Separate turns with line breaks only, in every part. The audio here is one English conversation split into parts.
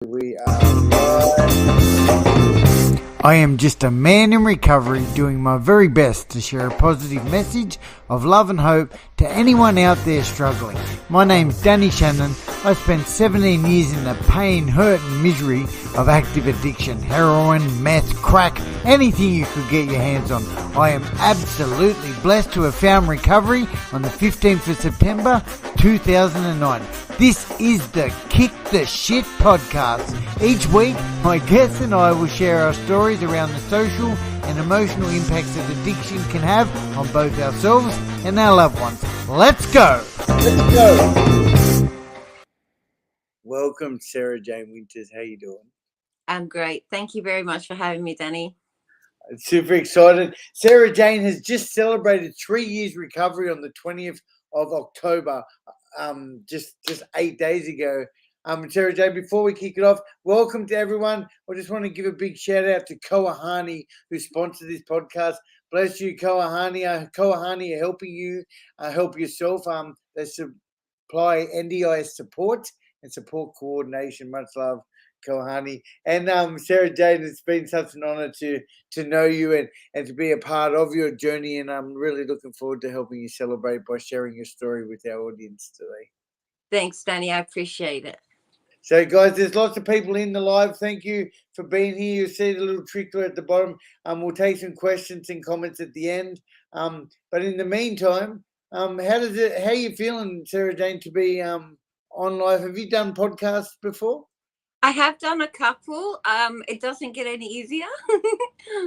We are I am just a man in recovery doing my very best to share a positive message of love and hope to anyone out there struggling. My name's Danny Shannon. I spent 17 years in the pain, hurt and misery of active addiction, heroin, meth, crack, anything you could get your hands on. I am absolutely blessed to have found recovery on the 15th of September 2009. This is the Kick the Shit podcast. Each week, my guests and I will share our stories around the social and emotional impacts that addiction can have on both ourselves and our loved ones. Let's go! Let's go! Welcome, SarahJane Winters. How you doing?
I'm great. Thank you very much for having me, Danny.
Super excited. SarahJane has just celebrated 3 years recovery on the 20th of October, just 8 days ago. SarahJane, before we kick it off, welcome to everyone. I just want to give a big shout out to Koahani, who sponsored this podcast. Bless you, Koahani. Koahani are helping you help yourself. They supply NDIS support and support coordination. Much love, Koahani. And SarahJane, it's been such an honor to know you and to be a part of your journey. And I'm really looking forward to helping you celebrate by sharing your story with our audience today.
Thanks, Danny. I appreciate it.
So, guys, there's lots of people in the live. Thank you for being here. You see the little trickler at the bottom. We'll take some questions and comments at the end. But in the meantime, how are you feeling, SarahJane, to be on live? Have you done podcasts before?
I have done a couple. It doesn't get any easier.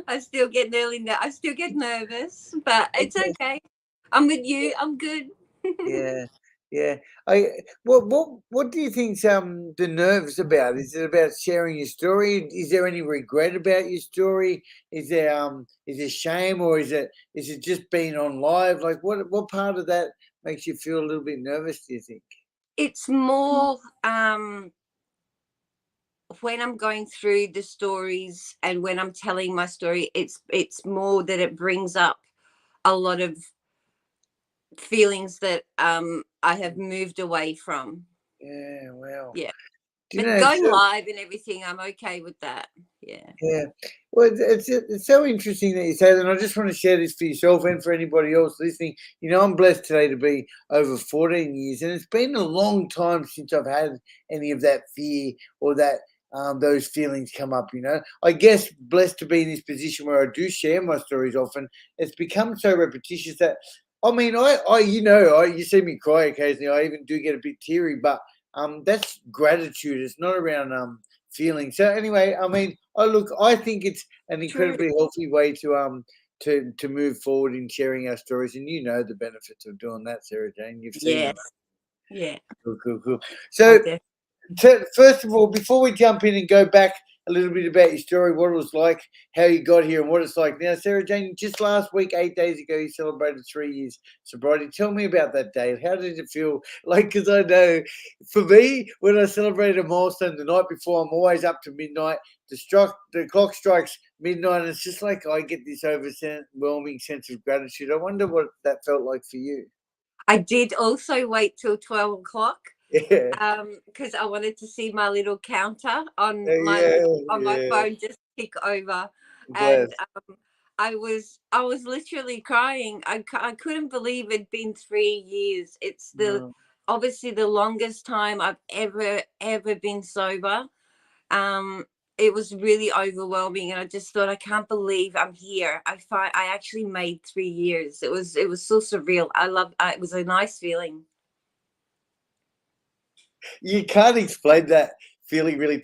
I still get nervous, but it's okay. I'm with you. I'm good.
Yeah. What do you think's the nerves about? Is it about sharing your story? Is there any regret about your story? Is there shame, or is it just being on live? Like what part of that makes you feel a little bit nervous, do you think?
It's more when I'm going through the stories and when I'm telling my story, it's more that it brings up a lot of feelings that I have moved away from.
Yeah, well.
Yeah. But going live and everything, I'm okay with that. Yeah.
Yeah. Well, it's so interesting that you say that. And I just want to share this for yourself and for anybody else listening. You know, I'm blessed today to be over 14 years, and it's been a long time since I've had any of that fear or that those feelings come up. You know, I guess blessed to be in this position where I do share my stories often. It's become so repetitious that I mean, you see me cry occasionally. I even do get a bit teary, but that's gratitude. It's not around feeling. So anyway, I mean, I think it's an incredibly healthy way to move forward in sharing our stories, and you know the benefits of doing that, SarahJane. You've seen them.
Yeah.
Cool. So first of all, before we jump in and go back a little bit about your story, what it was like, how you got here, and what it's like now, SarahJane, just last week, 8 days ago, you celebrated 3 years sobriety. Tell me about that day. How did it feel? Like, because I know for me, when I celebrate a milestone the night before, I'm always up to midnight. The clock strikes midnight, and it's just like I get this overwhelming sense of gratitude. I wonder what that felt like for you.
I did also wait till 12 o'clock.
Yeah.
Because I wanted to see my little counter on my phone just tick over.
Bless.
And I was literally crying. I couldn't believe it'd been 3 years. It's obviously the longest time I've ever been sober. It was really overwhelming, and I just thought, I can't believe I'm here. I actually made 3 years. It was so surreal. It was a nice feeling.
You can't explain that feeling really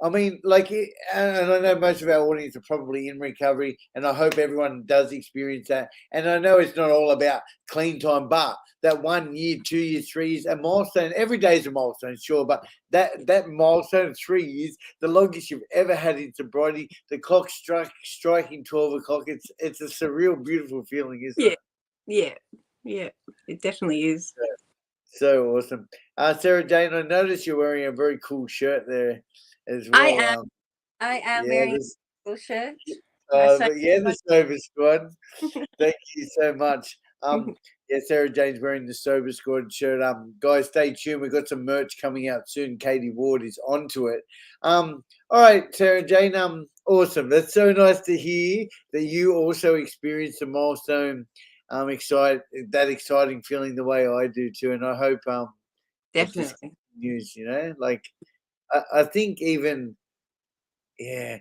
I mean, like, and I know most of our audience are probably in recovery, and I hope everyone does experience that. And I know it's not all about clean time, but that 1 year, 2 years, 3 years, a milestone, every day is a milestone, sure, but that milestone of 3 years, the longest you've ever had in sobriety, the clock striking 12 o'clock, it's a surreal, beautiful feeling, isn't it?
Yeah, it definitely is.
So awesome. SarahJane, I noticed you're wearing a very cool shirt there as well.
I am wearing a cool shirt.
The Sober Squad. Thank you so much. Yeah, Sarah Jane's wearing the Sober Squad shirt. Guys, stay tuned. We've got some merch coming out soon. Katie Ward is onto it. All right, Sarah Jane. Awesome. That's so nice to hear that you also experienced a milestone. Exciting feeling the way I do too, and I hope it just
Definitely.
continues. Like I think even. Yeah,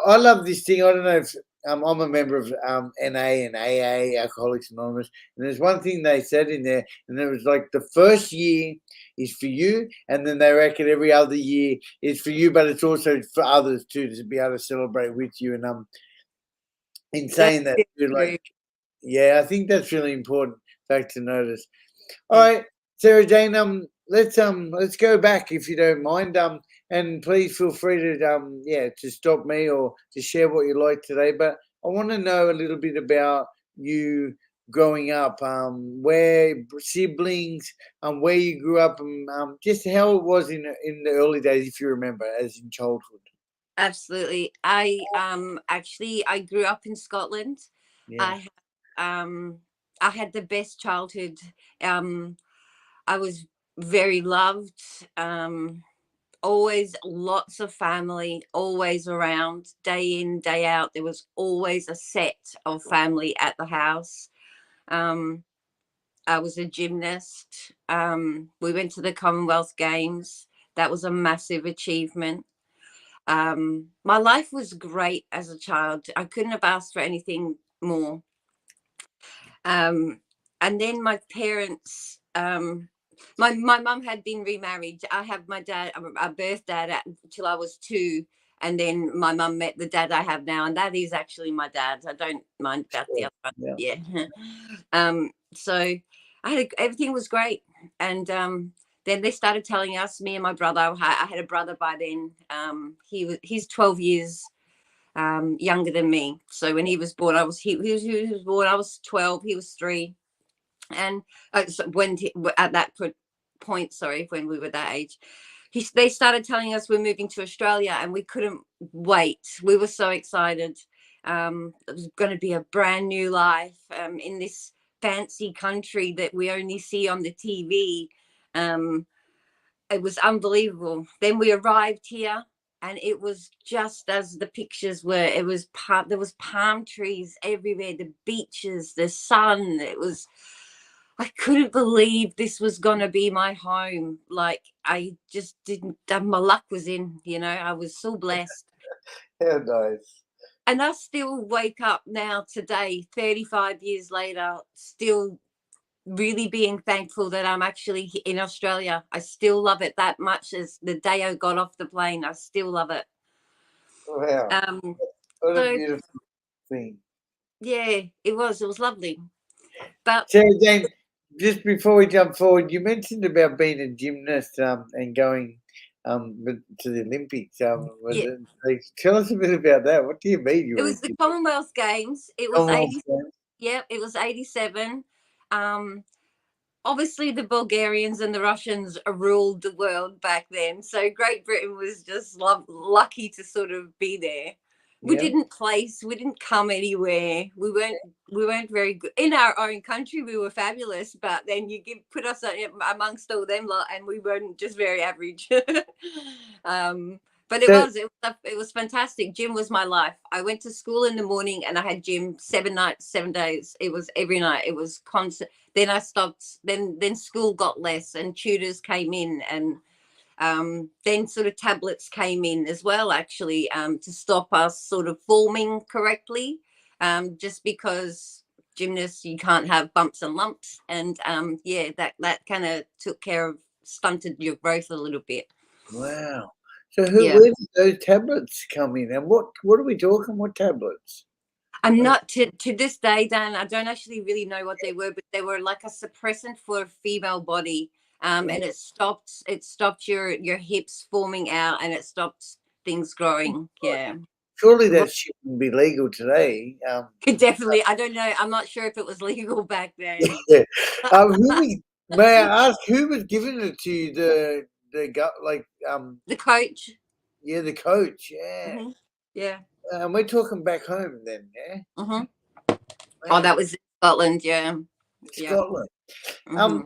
I love this thing. I don't know if I'm a member of NA and AA, Alcoholics Anonymous, and there's one thing they said in there, and it was like the first year is for you, and then they reckon every other year is for you, but it's also for others too to be able to celebrate with you. And in
That's
saying that, you're
true.
like, yeah, I think that's really important fact to notice. All
Yeah.
right, Sarah Jane. Let's go back if you don't mind. And please feel free to stop me or to share what you like today. But I want to know a little bit about you growing up. Where siblings, where you grew up, and just how it was in the early days, if you remember, as in childhood.
Absolutely. I grew up in Scotland.
Yeah.
I I had the best childhood. I was very loved. Always lots of family, always around, day in, day out. There was always a set of family at the house. Um, I was a gymnast. We went to the Commonwealth Games. That was a massive achievement. My life was great as a child. I couldn't have asked for anything more. And then my parents, my mum had been remarried. I have my dad, a birth dad, till I was 2, and then my mum met the dad I have now, and that is actually my dad. I don't mind about the
Sure.
other one.
Yeah.
Yeah. So everything was great, and then they started telling us, me and my brother. I had a brother by then. He's 12 years younger than me. So when he was born, he was born. I was 12. He was 3, and so at that point, sorry, when we were that age, they started telling us we're moving to Australia, and we couldn't wait. We were so excited. It was going to be a brand new life in this fancy country that we only see on the TV. It was unbelievable. Then we arrived here, and it was just as the pictures were. There was palm trees everywhere, the beaches, the sun. I couldn't believe this was gonna be my home. Like, I just didn't. My luck was in. I was so blessed.
Yeah, nice.
And I still wake up now today, 35 years later, still really being thankful that I'm actually in Australia. I still love it that much as the day I got off the plane. I still love it.
Wow.
Um,
What a
so
beautiful thing.
yeah, it was lovely. But
Sarah Jane, just before we jump forward, you mentioned about being a gymnast and going to the Olympics.
yeah,
Tell us a bit about that. What do you mean you
it
were a
was the
gymnast?
Commonwealth Games. It was
Commonwealth
80.
Games?
Yeah, it was 87. Um, Obviously the Bulgarians and the Russians ruled the world back then. So Great Britain was just lucky to sort of be there. We
Yeah.
didn't place, we didn't come anywhere. We weren't very good in our own country. We were fabulous, but then put us amongst all them lot, and we weren't, just very average. But
So,
it was fantastic. Gym was my life. I went to school in the morning, and I had gym 7 nights, 7 days. It was every night. It was constant. Then I stopped. Then school got less, and tutors came in, and then sort of tablets came in as well, actually, to stop us sort of forming correctly, just because gymnasts, you can't have bumps and lumps, and yeah, that kind of stunted your growth a little bit.
wow. So
Yeah.
where did those tablets come in, and what are we talking? What tablets?
I'm not to this day, Dan. I don't actually really know what they were, but they were like a suppressant for a female body, and it stopped your hips forming out, and it stopped things growing. Yeah,
Surely that shouldn't be legal today.
definitely. I don't know. I'm not sure if it was legal back then.
Yeah. May I ask who was giving it to you?
The coach.
Yeah, the coach. Yeah,
Yeah.
and we're talking back home then. Yeah.
hmm Oh,
Wow.
that was in Scotland. Yeah. Yeah.
Scotland.
Hmm.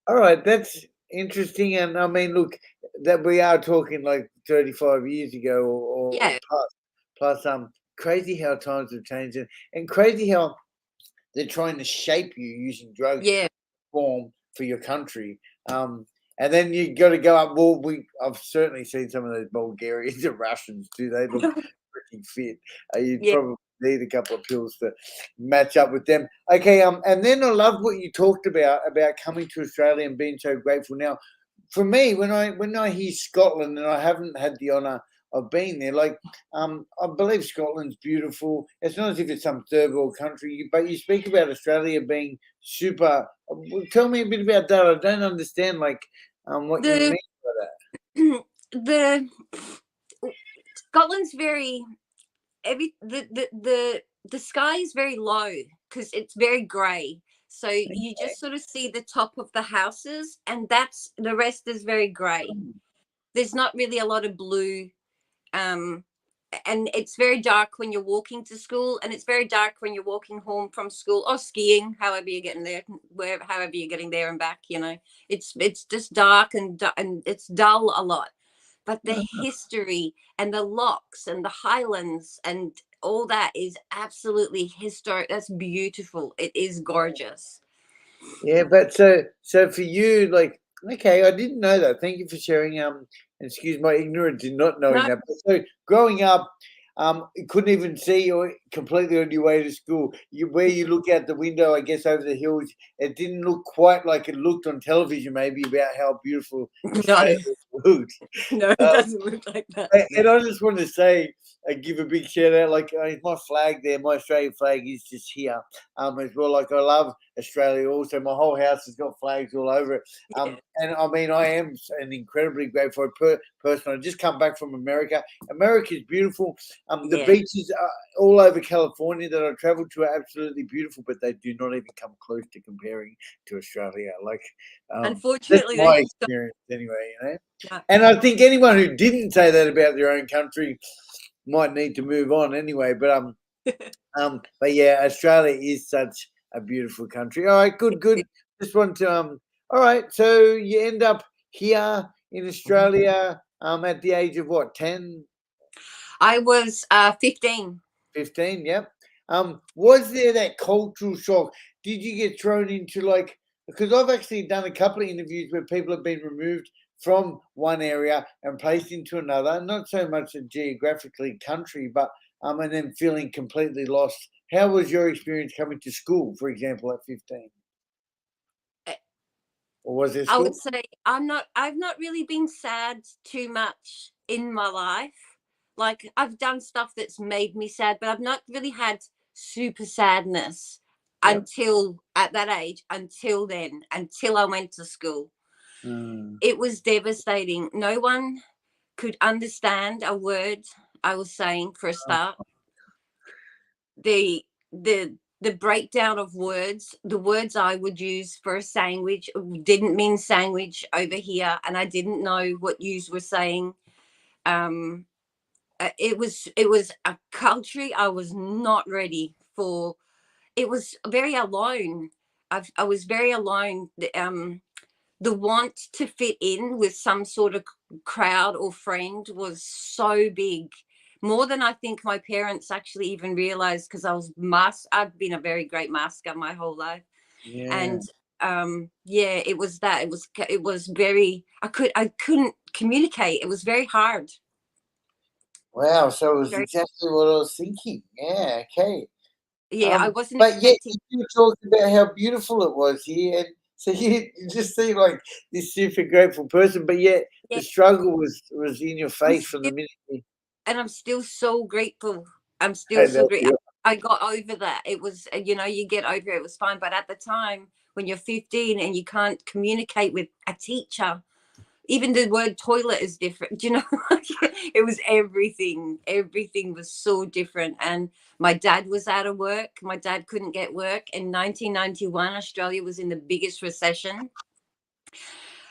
All right, that's interesting. And I mean, look, that we are talking like 35 years ago or
Yeah.
plus. Plus, crazy how times have changed, and crazy how they're trying to shape you using drugs
Yeah.
form for your country. And then you got to go up. Well, I've certainly seen some of those Bulgarians and Russians too. They look pretty fit. You'd
Yeah.
probably need a couple of pills to match up with them. Okay. And then I love what you talked about coming to Australia and being so grateful. Now, for me, when I hear Scotland, and I haven't had the honour of being there, like I believe Scotland's beautiful. It's not as if it's some third world country, but you speak about Australia being super. Tell me a bit about that. I don't understand like what you
The
mean by that.
the Scotland's very the sky is very low because it's very grey. So you just sort of see the top of the houses, and that's the rest is very grey. There's not really a lot of blue. Um, and it's very dark when you're walking to school, and it's very dark when you're walking home from school or skiing, however you're getting there, wherever, however you're getting there and back. It's just dark and it's dull a lot. But the history and the locks and the highlands and all that is absolutely historic. That's beautiful. It is gorgeous.
Yeah, but so for you, like, okay, I didn't know that. Thank you for sharing. Excuse my ignorance in not knowing
No,
that. But so growing up, you couldn't even see or completely on your way to school. Where you look out the window, I guess over the hills, it didn't look quite like it looked on television. Maybe about how beautiful
no,
Australia looked.
no, it
Um,
doesn't look like that.
and I just want to say, give a big shout out. Like my flag there, my Australian flag is just here as well. Like I love Australia. Also, my whole house has got flags all over it.
Yeah,
And I mean, I am an incredibly grateful person. I just come back from America. America is beautiful. The
yeah.
beaches all over California that I traveled to are absolutely beautiful, but they do not even come close to comparing to Australia. Like that's
Unfortunately,
my
they don't.
experience anyway.
No.
And I think anyone who didn't say that about their own country might need to move on anyway. But yeah, Australia is such a beautiful country. All right, good. Just want to all right, so you end up here in Australia at the age of what, 10,
I was 15.
15? Yep. Was there that cultural shock? Did you get thrown into like, because I've actually done a couple of interviews where people have been removed from one area and placed into another, not so much a geographically country, but and then feeling completely lost. How was your experience coming to school, for example, at 15? Or was there
I would
school?
say I've not really been sad too much in my life. Like I've done stuff that's made me sad, but I've not really had super sadness
Yep.
until at that age, until then, until I went to school.
Mm.
It was devastating. No one could understand a word I was saying for a start. The breakdown of words, the words I would use for a sandwich didn't mean sandwich over here, and I didn't know what yous were saying. um it was a culture I was not ready for. It was very alone. I was very alone. The want to fit in with some sort of crowd or friend was so big, more than I think my parents actually even realized, because I've been a very great masker my whole life.
Yeah.
And yeah, it was very, I couldn't communicate. It was very hard.
Wow. So it was
Very,
exactly what I was thinking. Yeah. Okay.
yeah, I wasn't
But yet
expecting.
you talked about how beautiful it was here, and so you just seem like this super grateful person, but yet the
Yeah,
struggle was in your
I'm
face from the
still,
minute you
and I'm still so grateful. I'm still
had
so
that.
great.
Yeah.
I got over that. It was, you get over it. It was fine. But at the time, when you're 15 and you can't communicate with a teacher, even the word toilet is different. Do you know? It was everything. Everything was so different. And my dad was out of work. My dad couldn't get work. In 1991, Australia was in the biggest recession.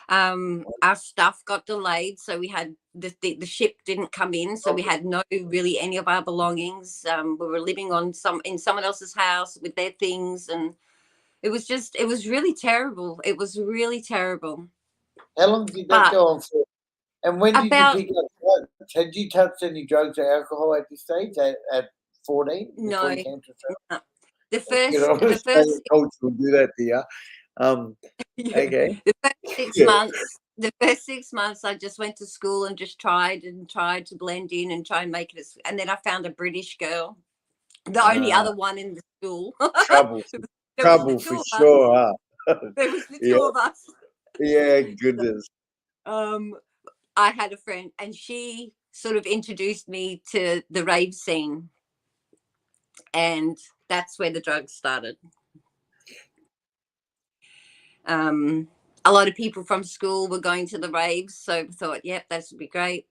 Our stuff got delayed, so we had the ship didn't come in, so we had no really any of our belongings. We were living on in someone else's house with their things, and it was really terrible. It was really terrible.
How long did that
But
go on for? And when did you
about
pick up drugs? Had you touched any drugs or alcohol at this stage at 14 before
no,
you came to Australia?
no. The
You know,
first the
Australian
first
culture will do that to you.
yeah,
Okay.
the first 6 months, I just went to school and just tried to blend in and try and make it and then I found a British girl, the only other one in the school.
Trouble,
There was the
trouble
two
for
of us.
sure. Huh?
There was the
Yeah,
two of us.
yeah, goodness.
I had a friend and she sort of introduced me to the rave scene, and that's where the drugs started. A lot of people from school were going to the raves, so I thought, yep, that would be great.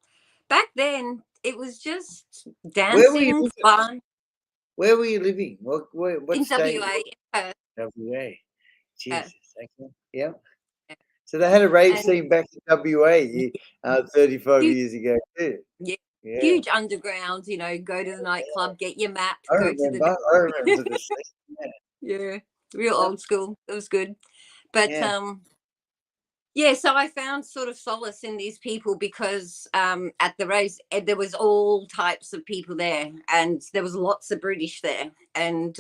Back then, it was just
Where were you
dancing,
living?
fun.
Where were you living? What
In
state?
WA, Perth,
WA.
Perth,
Jesus. Okay. Yeah.
yeah.
So they had a rave
And
scene back in WA 35
huge,
years ago too.
yeah,
Yeah.
huge underground. Go to the nightclub, get your map,
I
go to the
remember. I remember the scene.
yeah, real
Yeah.
old school. It was good, but
Yeah.
yeah, so I found sort of solace in these people because at the race there was all types of people there, and there was lots of British there, and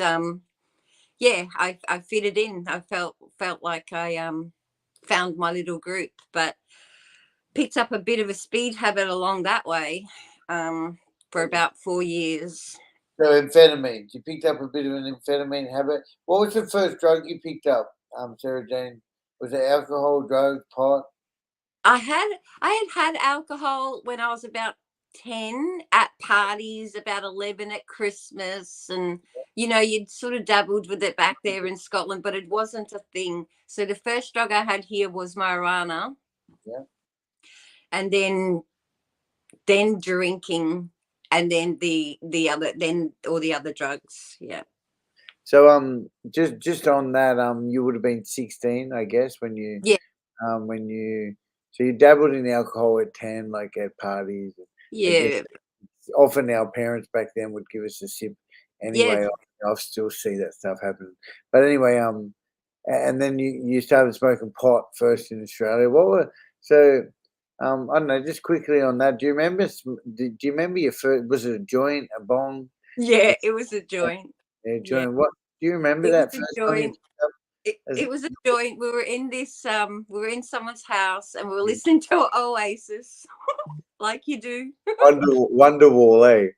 yeah, I fitted in. I felt like I found my little group, but picked up a bit of a speed habit along that way for about 4 years.
So amphetamines. You picked up a bit of an amphetamine habit. What was the first drug you picked up, SarahJane? Was it alcohol, drugs, pot?
I had alcohol when I was about 10 at parties, about 11 at Christmas, and you'd sort of dabbled with it back there in Scotland, but it wasn't a thing. So the first drug I had here was marijuana,
Yeah.
and then drinking, and then the other then all the other drugs. Yeah.
So just on that, you would have been 16, I guess, when you
Yeah.
when you so you dabbled in alcohol at 10, like at parties. I guess
Yeah.
often our parents back then would give us a sip
Yeah.
anyway. I still see that stuff happen. But anyway, and then you started smoking pot first in Australia. What were so I don't know, just quickly on that. Do you remember? Do you remember your first? Was it a joint, a bong?
Yeah, it was a joint.
Yeah,
Yeah,
joint. What do you remember
it was
that
a
first time you
joint.
picked up as
It was a joint. We were in we were in someone's house and we were listening to Oasis, like you do.
Wonderwall, eh?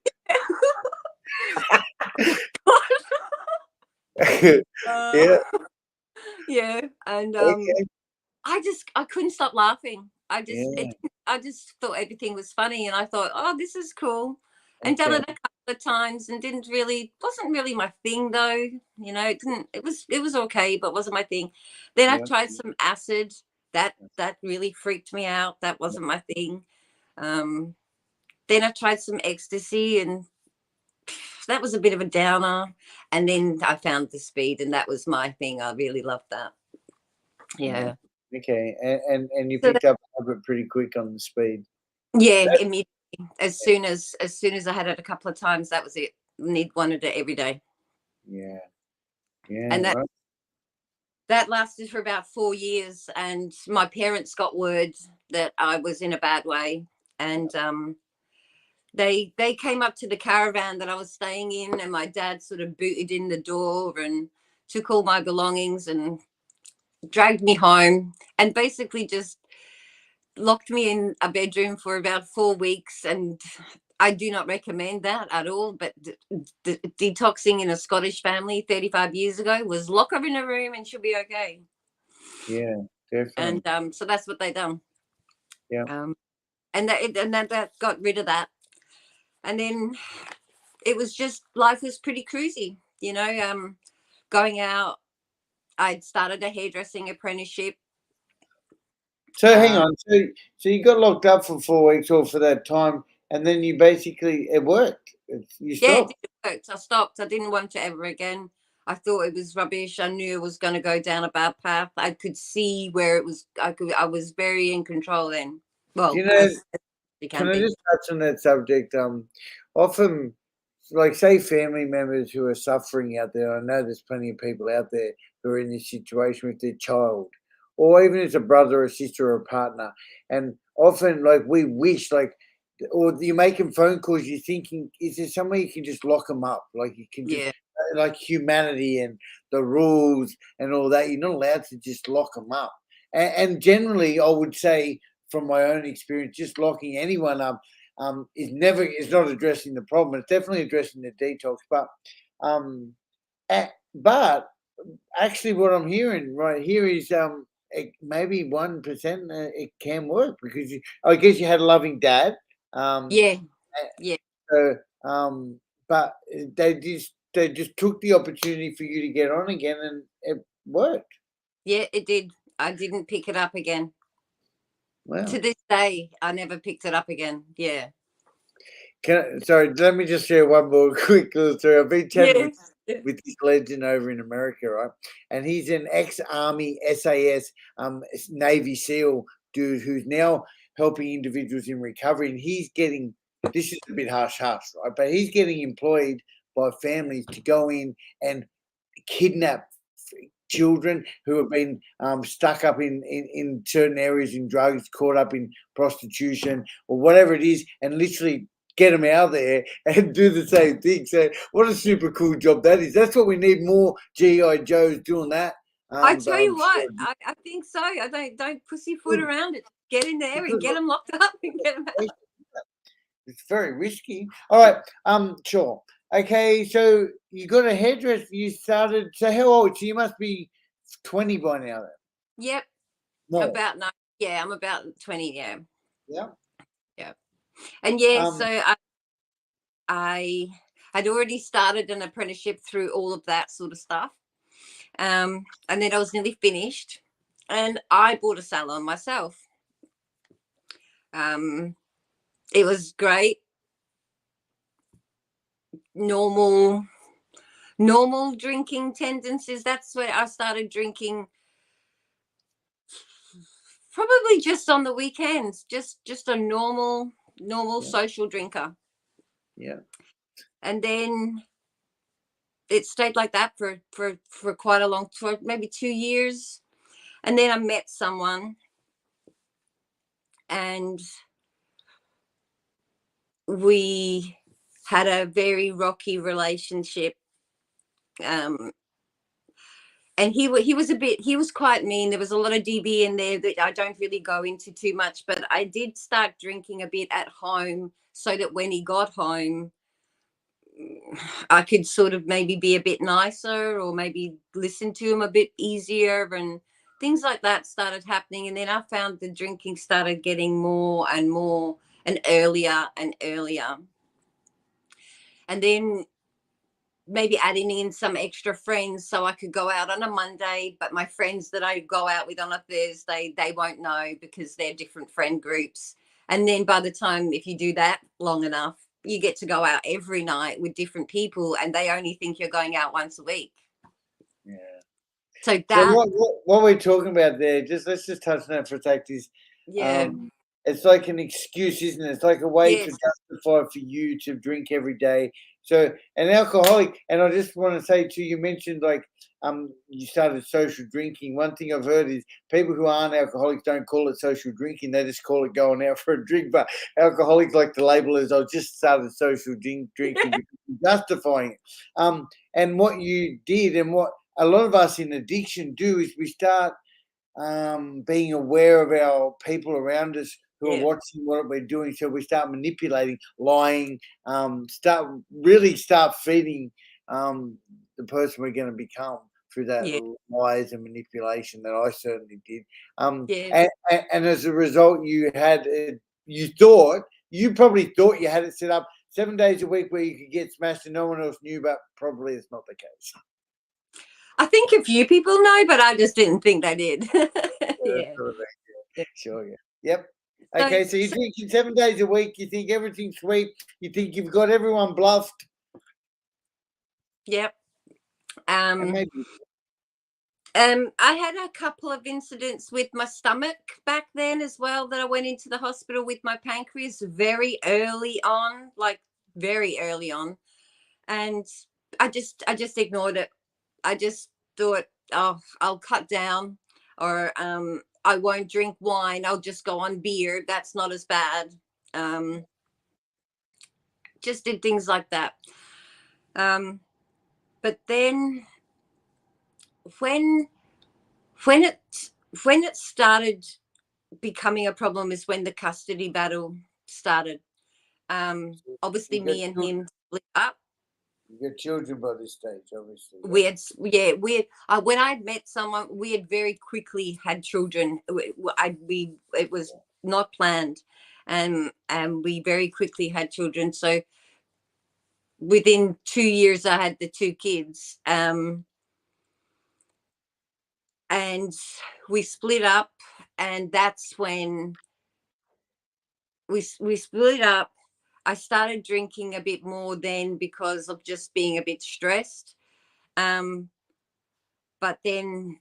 uh,
Yeah.
yeah, and
Okay.
I couldn't stop laughing.
Yeah.
I just thought everything was funny, and I thought, oh, this is cool. And done
Okay.
it a couple of times, and wasn't really my thing though. It was okay, but wasn't my thing. Then I
Yeah.
tried some acid. That really freaked me out. That wasn't my thing. Um, then I tried some ecstasy, and that was a bit of a downer. And then I found the speed, and that was my thing. I really loved that. Yeah.
Okay. And you
So
picked up a habit pretty quick on the speed.
yeah, immediately. As soon as I had it a couple of times, that was it. Wanted it every day.
Yeah. Yeah.
And
Right.
that lasted for about 4 years. And my parents got word that I was in a bad way. And they came up to the caravan that I was staying in, and my dad sort of booted in the door and took all my belongings and dragged me home and basically just locked me in a bedroom for about 4 weeks. And I do not recommend that at all. But detoxing in a Scottish family 35 years ago was lock her in a room and she'll be okay.
Yeah. Definitely.
And so that's what they done.
Yeah.
And that got rid of that. And then it was just life was pretty cruisy, going out. I'd started a hairdressing apprenticeship.
So hang on. So you got locked up for 4 weeks or for that time, and then you basically it worked. You
Yeah,
stopped.
it worked. I stopped. I didn't want to ever again. I thought it was rubbish. I knew it was going to go down a bad path. I could see where it was. I was very in control then.
You
Well,
know,
as you
can
can
I
be.
just touch on that subject? Often like say family members who are suffering out there. I know there's plenty of people out there who are in this situation with their child, or even as a brother or sister or a partner. And often, like we wish, like, or you're making phone calls, you're thinking, is there somewhere you can just lock them up? Like you can just,
Yeah.
like humanity and the rules and all that. You're not allowed to just lock them up. And generally, I would say, from my own experience, just locking anyone up is not addressing the problem. It's definitely addressing the detox, um, but actually, what I'm hearing right here is maybe 1% it can work because I guess you had a loving dad.
Yeah.
a-
Yeah.
So, but they just took the opportunity for you to get on again, and it worked.
Yeah, it did. I didn't pick it up again. To
Wow.
this day, I never picked it up again. Yeah.
Sorry, let me just share one more quick little story. I've been chatting
Yes. Yeah.
with this legend over in America, right? And he's an ex-Army SAS Navy SEAL dude who's now helping individuals in recovery. And he's getting, this is a bit harsh, right? But he's getting employed by families to go in and kidnap children who have been stuck up in certain areas in drugs, caught up in prostitution or whatever it is, and literally get them out there and do the same thing. So what a super cool job that is. That's what we need, more GI Joes doing that.
I
But
tell
I'm
you what,
sure
I think so. I don't pussyfoot around it. Get in there and get them locked up and get them out.
it's very risky. All right, sure. Okay, so you got a hairdresser. You started. So how old? So you must be 20 by now. Then.
Yep.
More.
About no. Yeah, I'm about 20. Yeah.
Yeah.
Yeah. And yeah,
Um,
so I had already started an apprenticeship through all of that sort of stuff. And then I was nearly finished, and I bought a salon myself. It was great. Normal drinking tendencies. That's where I started drinking. Probably just on the weekends. Just a normal
yeah.
social drinker.
Yeah.
And then it stayed like that for quite a long, for maybe 2 years. And then I met someone, and we had a very rocky relationship. And he was quite mean. There was a lot of DB in there that I don't really go into too much, but I did start drinking a bit at home so that when he got home, I could sort of maybe be a bit nicer, or maybe listen to him a bit easier, and things like that started happening. And then I found the drinking started getting more and more and earlier and earlier. And then maybe adding in some extra friends so I could go out on a Monday, but my friends that I go out with on a Thursday, they won't know because they're different friend groups. And then by the time, if you do that long enough, you get to go out every night with different people, and they only think you're going out once a week.
Yeah.
So
So
that,
what we're talking about there, let's just touch on that for a sec. Is
yeah,
it's like an excuse, isn't it? It's like a way to
yes,
justify for you to drink every day. So an alcoholic, and I just want to say too, you mentioned like you started social drinking. One thing I've heard is people who aren't alcoholics don't call it social drinking; they just call it going out for a drink. But alcoholics like to label it as I just started social drinking because you're justifying it. And what you did, and what a lot of us in addiction do, is we start being aware of our people around us who are
yeah,
watching what we're doing. So we start manipulating, lying, start feeding the person we're going to become through that
yeah,
lies and manipulation that I certainly did.
yeah.
And as a result, you probably thought you had it set up 7 days a week where you could get smashed and no one else knew, but probably it's not the case.
I think a few people know, but I just didn't think they did. Yeah.
Yeah. Sure, yeah. Yep.
So,
Okay, so you're drinking 7 days a week. You think everything's sweet. You think you've got everyone bluffed.
yep.
And maybe
I had a couple of incidents with my stomach back then as well, that I went into the hospital with my pancreas very early on, like very early on. and I just ignored it. I just thought, oh, I'll cut down, or I won't drink wine. I'll just go on beer. That's not as bad. Um, just did things like that. But then when when it when it started becoming a problem is when the custody battle started. Obviously,
You got
me and
children,
him split up.
you got children by this stage, obviously.
We had, yeah, we had, when I'd met someone, we had very quickly had children. It was not planned, and we very quickly had children. So within 2 years, I had the two kids. And we split up, and that's when we split up. I started drinking a bit more then because of just being a bit stressed. But then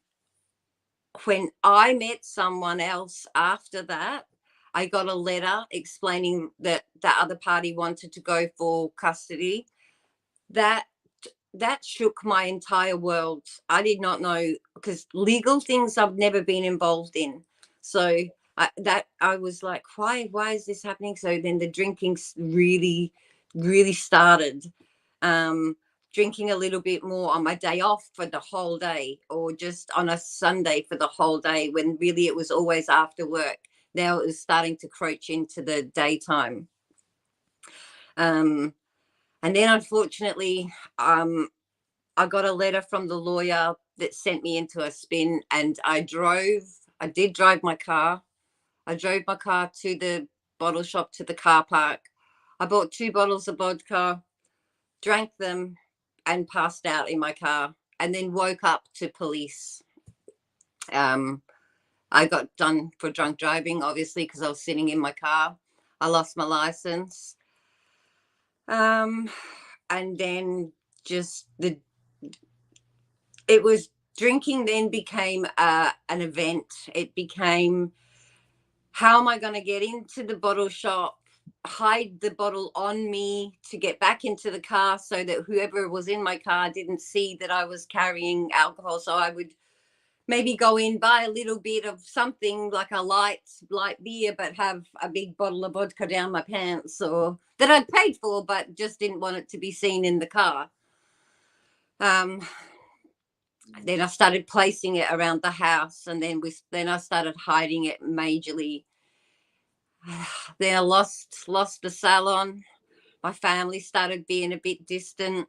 when I met someone else after that, I got a letter explaining that the other party wanted to go for custody. That that shook my entire world. I did not know, because legal things I've never been involved in. So I was like, why is this happening? So then the drinking really, really started. Um, Drinking a little bit more on my day off for the whole day, or just on a Sunday for the whole day, when really it was always after work. Now it was starting to croach into the daytime. And then unfortunately, I got a letter from the lawyer that sent me into a spin, and I did drive my car. I drove my car to the bottle shop, to the car park. I bought 2 bottles of vodka, drank them, and passed out in my car, and then woke up to police. I got done for drunk driving, obviously, because I was sitting in my car. I lost my license. And then just it was drinking then became an event. It became, how am I going to get into the bottle shop, hide the bottle on me to get back into the car so that whoever was in my car didn't see that I was carrying alcohol. So I would maybe go in, buy a little bit of something like a light beer, but have a big bottle of vodka down my pants, or that I'd paid for, but just didn't want it to be seen in the car. Then I started placing it around the house, and then I started hiding it majorly. Then I lost the salon. My family started being a bit distant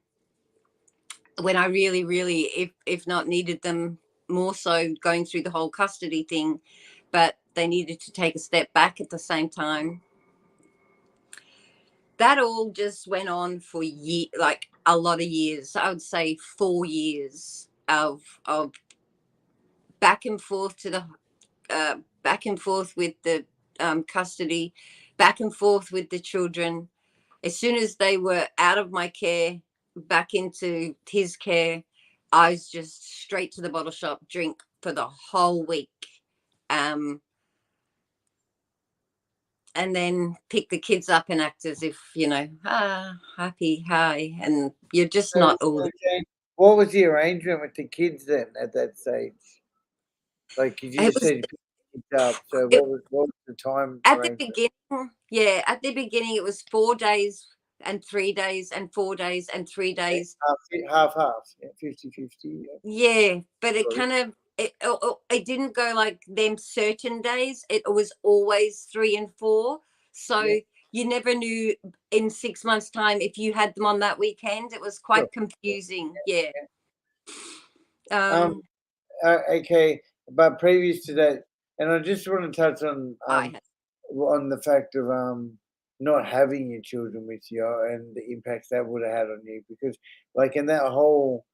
when I really, really, if not needed them more so, going through the whole custody thing, but they needed to take a step back at the same time. That all just went on for like a lot of years. I would say 4 years of back and forth to the back and forth with the custody, back and forth with the children. As soon as they were out of my care, back into his care, I was just straight to the bottle shop, drink for the whole week. And then pick the kids up and act as if, happy, hi. And you're just
So,
not all.
what was the arrangement with the kids then at that stage? Like, you
It
just
was,
said you picked the kids up. So
it,
what was the time
at the
arrangement?
beginning, at the beginning, it was 4 days and 3 days and 4 days and 3 days.
Half, yeah, 50-50.
Yeah, but it
Sorry.
kind of, it didn't go like them certain days. It was always 3 and 4. So
Yeah.
you never knew in 6 months' time if you had them on that weekend. It was quite confusing. Yeah.
Okay, but previous to that, and I just want to touch
I had.
on the fact of not having your children with you and the impacts that would have had on you, because like in that whole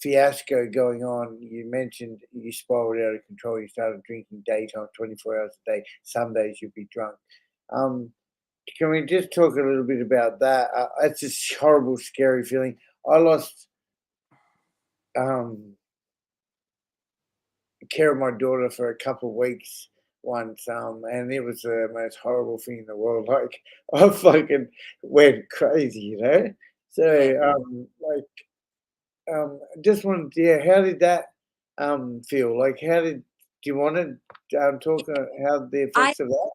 fiasco going on, you mentioned you spiraled out of control. You started drinking daytime, 24 hours a day. Some days you'd be drunk. Can we just talk a little bit about that? It's a horrible, scary feeling. I lost care of my daughter for a couple of weeks once, and it was the most horrible thing in the world. Like, I fucking went crazy, So,
Yeah.
just wanted, yeah, how did that feel? Like, do you want to talk how the
I
effects of that?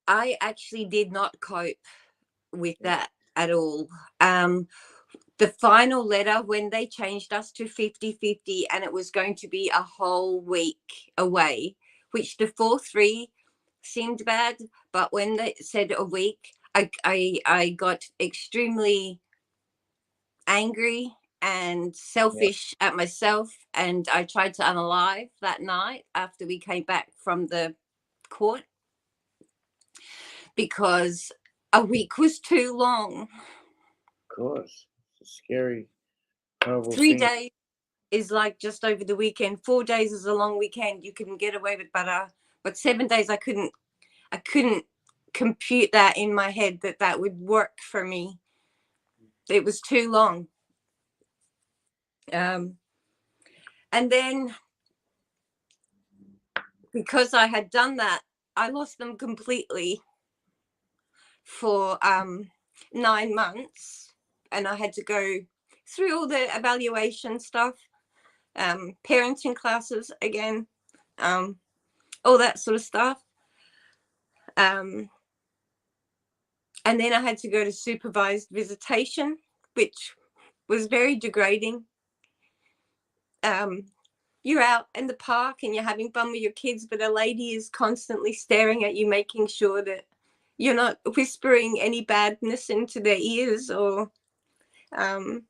I actually did not cope with that at all. Um, the final letter, when they changed us to 50-50, and it was going to be a whole week away, which the 4-3 seemed bad, but when they said a week, I got extremely angry and
Yeah,
selfish at myself, and I tried to unalive that night after we came back from the court, because a week was too long.
of course. It's a scary, horrible
Three
thing.
days is like just over the weekend. 4 days is a long weekend. You can get away with better. But 7 days, I couldn't compute that in my head that that would work for me. It was too long. Um, and then because I had done that, I lost them completely for 9 months, and I had to go through all the evaluation stuff, parenting classes again, all that sort of stuff. And then I had to go to supervised visitation, which was very degrading. You're out in the park and you're having fun with your kids, but a lady is constantly staring at you, making sure that you're not whispering any badness into their ears. Or and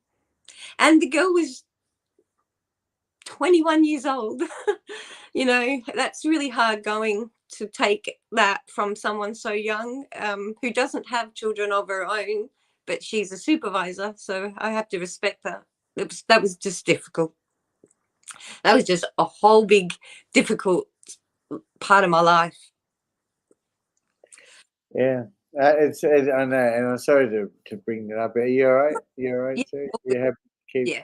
the girl was 21 years old. That's really hard going to take that from someone so young, who doesn't have children of her own, but she's a supervisor, so I have to respect that. That was just difficult. That was just a whole big difficult part of my life.
Yeah, I know, and I'm sorry to bring that up. Are you all right? You all right,
Yeah,
too? You have to keep
yeah,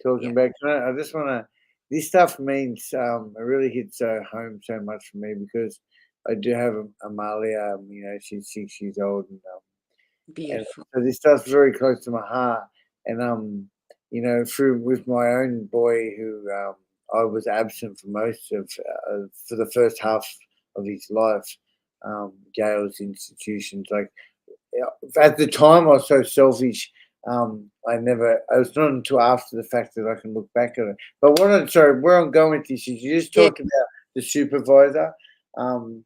talking
yeah,
back. I just want to. This stuff means it really hits home so much for me because I do have a Malia. She's 6 years old, and
beautiful.
so this stuff's very close to my heart. And through with my own boy, who I was absent for most of for the first half of his life, jails, institutions, like at the time, I was so selfish. I was not until after the fact that I can look back at it. But where I'm going with this is you just
Yeah,
talked about the supervisor. Um,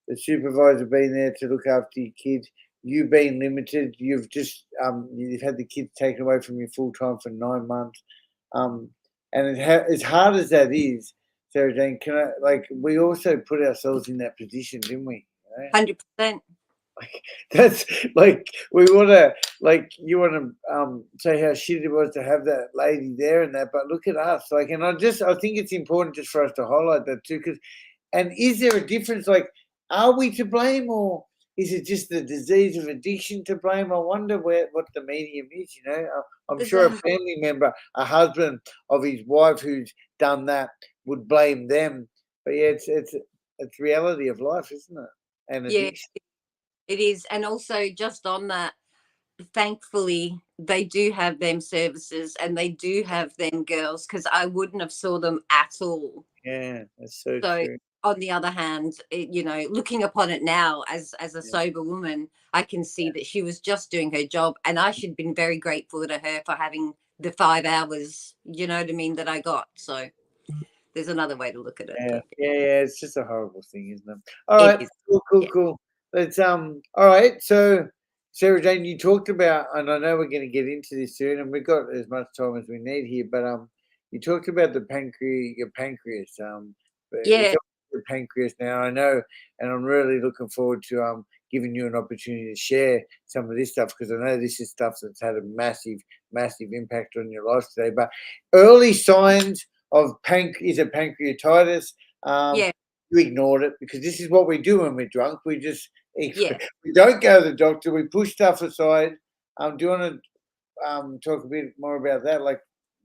the supervisor being there to look after your kids, you being limited, you've had the kids taken away from you full time for 9 months. Um, and as hard as that is, SarahJane, we also put ourselves in that position, didn't we?
100%.
That's like we want to you want to say how shitty it was to have that lady there and that, but look at us. And I think it's important just for us to highlight that too. And is there a difference? Like, are we to blame, or is it just the disease of addiction to blame? I wonder what the medium is. I'm
There's
sure a
a
family member, a husband of his wife who's done that, would blame them. But yeah, it's reality of life, isn't it? And
Yeah,
addiction.
it is. And also, just on that, thankfully they do have them services and they do have them girls, because I wouldn't have saw them at all.
Yeah, that's so
So
true.
on the other hand, looking upon it now as a
Yeah,
sober woman, I can see that she was just doing her job, and I should have been very grateful to her for having the 5 hours, you know what I mean, that I got. So there's another way to look at it,
yeah,
but
yeah, yeah. It's just a horrible thing, isn't it? All
it
right,
is.
cool, cool,
Yeah.
cool. Let's All right, so SarahJane, you talked about, and I know we're going to get into this soon, and we've got as much time as we need here. But you talked about your pancreas. But it's
Yeah.
on your pancreas now. I know, and I'm really looking forward to giving you an opportunity to share some of this stuff, because I know this is stuff that's had a massive, massive impact on your life today. But early signs of pancreatitis. Um,
Yeah.
you ignored it, because this is what we do when we're drunk. We just
Yeah.
we don't go to the doctor. We push stuff aside. Do you want to talk a bit more about that? Like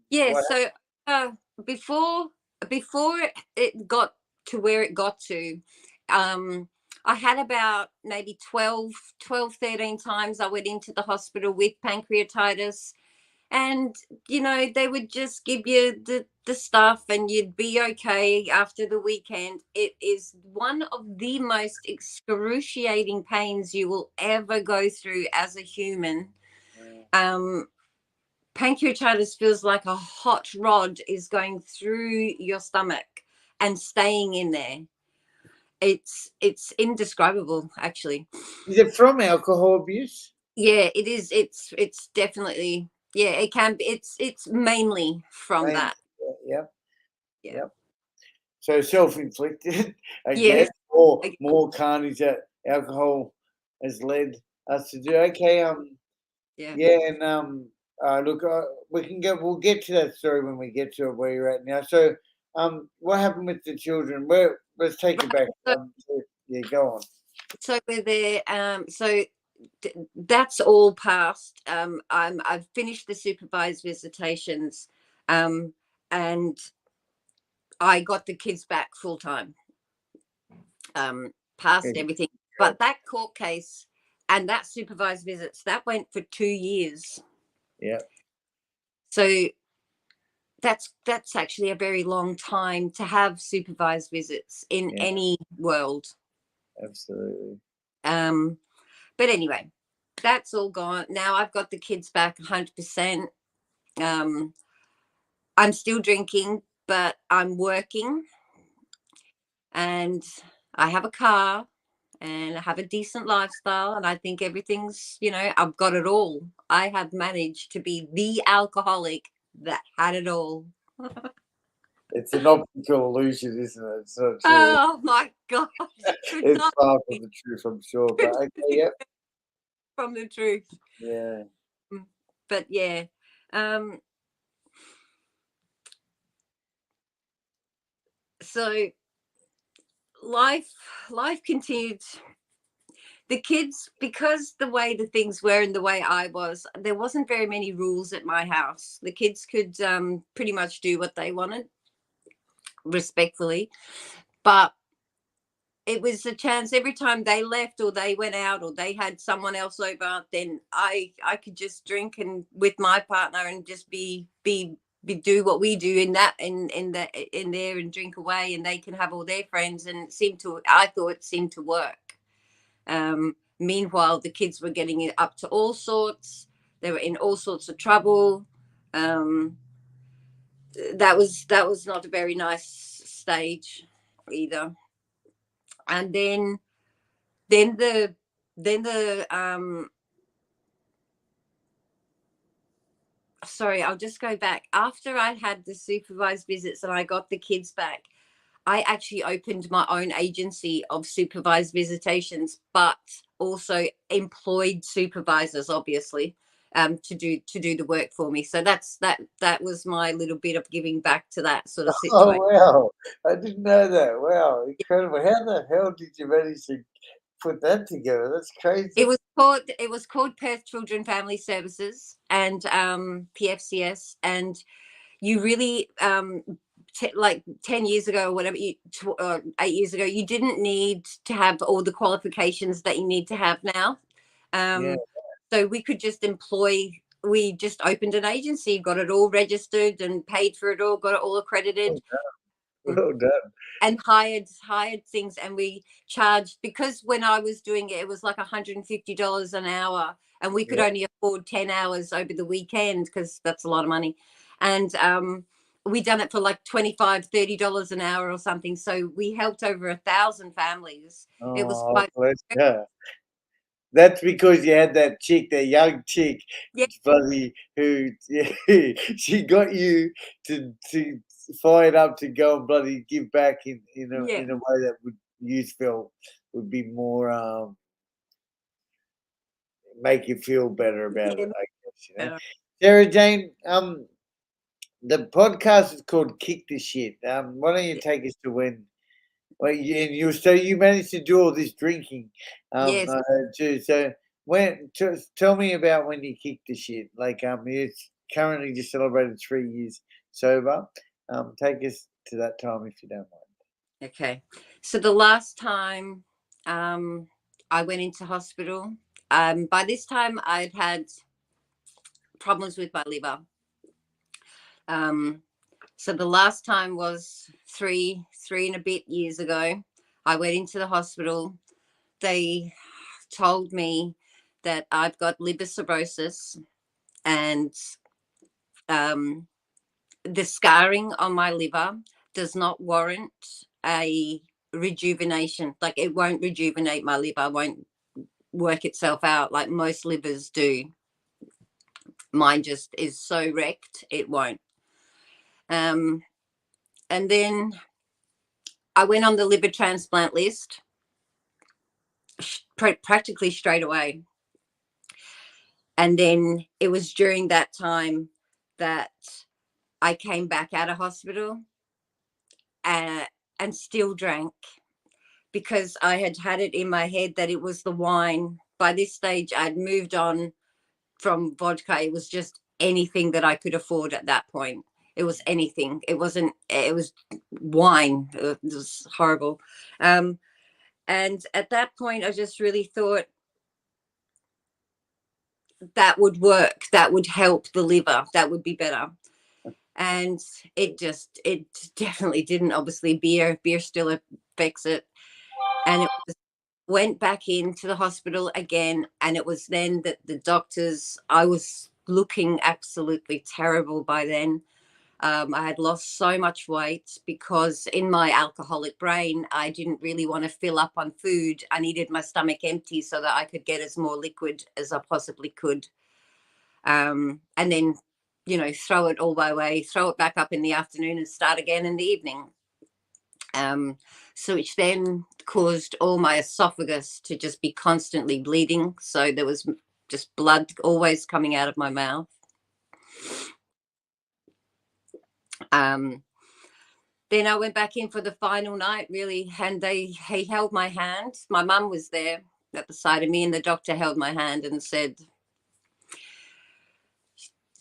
Yeah.
what?
So uh, before before it got to where it got to, um, I had about maybe 12, 13 times I went into the hospital with pancreatitis. And, they would just give you the stuff and you'd be okay after the weekend. It is one of the most excruciating pains you will ever go through as a human. Pancreatitis feels like a hot rod is going through your stomach and staying in there. It's indescribable, actually.
Is it from alcohol abuse?
Yeah, it is. It's definitely, yeah, it can be. It's mainly from that.
Yep.
Yeah.
Yep. So self-inflicted, I
Yes.
guess, or more carnage that alcohol has led us to do. Okay.
Yeah.
Yeah, and look, we'll get to that story when we get to it where you're at now. So, what happened with the children? Let's take it back. Yeah, go on.
So we're there. So that's all passed. I've finished the supervised visitations, and I got the kids back full time. Passed everything, but that court case and that supervised visits that went for 2 years.
Yeah.
So that's actually a very long time to have supervised visits in any world.
Absolutely.
But anyway, that's all gone. Now I've got the kids back 100%. I'm still drinking, but I'm working and I have a car and I have a decent lifestyle. And I think everything's, I've got it all. I have managed to be the alcoholic that had it all.
It's an optical illusion, isn't it? It's not true.
Oh my God.
It's far from the truth, I'm sure. But okay, yep.
From the truth.
Yeah.
But yeah. So life continued. The kids, because the way the things were and the way I was, there wasn't very many rules at my house. The kids could pretty much do what they wanted, respectfully. But it was a chance every time they left or they went out or they had someone else over, then I could just drink and with my partner and just be do what we do in there and drink away, and they can have all their friends, and I thought it seemed to work. Meanwhile, the kids were getting up to all sorts. They were in all sorts of trouble. That was not a very nice stage either. And then the sorry, I'll just go back. After I had the supervised visits and I got the kids back, I actually opened my own agency of supervised visitations, but also employed supervisors, obviously, to do the work for me. So that was my little bit of giving back to that sort of situation.
Oh wow! I didn't know that. Wow, incredible! How the hell did you manage to put that together? That's crazy.
It was called Perth Children Family Services and PFCS, and you really like 10 years ago or whatever, 8 years ago, you didn't need to have all the qualifications that you need to have now. So we could just we just opened an agency, got it all registered and paid for it all, got it all accredited.
Well done.
And hired things, and we charged, because when I was doing it, it was like $150 an hour, and we could only afford 10 hours over the weekend because that's a lot of money. And we done it for like $25-30 an hour or something. So we helped over 1,000 families. It was quite.
That's because you had that young chick, buddy, who she got you to fire up to go and bloody give back in a way that you felt would be more make you feel better about it, I guess. SarahJane, the podcast is called Kick the Shit. Why don't you take us to when? Well, you managed to do all this drinking,
Yes.
too. So tell me about when you kicked the shit. Like you currently just celebrated 3 years sober. Take us to that time if you don't mind.
Okay. So the last time I went into hospital. By this time, I'd had problems with my liver. So the last time was three and a bit years ago. I went into the hospital. They told me that I've got liver cirrhosis, and the scarring on my liver does not warrant a rejuvenation. Like, it won't rejuvenate my liver, won't work itself out like most livers do. Mine just is so wrecked, it won't. And then I went on the liver transplant list practically straight away. And then it was during that time that I came back out of hospital and still drank, because I had it in my head that it was the wine. By this stage, I'd moved on from vodka. It was just anything that I could afford at that point. It was anything. It was wine. It was horrible. And at that point, I just really thought that would work. That would help the liver. That would be better. And it definitely didn't. Obviously, beer still affects it. And it went back into the hospital again. And it was then that the doctors, I was looking absolutely terrible by then. I had lost so much weight because in my alcoholic brain, I didn't really want to fill up on food. I needed my stomach empty so that I could get as more liquid as I possibly could. And then, throw it all my way, throw it back up in the afternoon and start again in the evening. So which then caused all my esophagus to just be constantly bleeding. So there was just blood always coming out of my mouth. Then I went back in for the final night, really, and he held my hand. My mum was there at the side of me, and the doctor held my hand and said,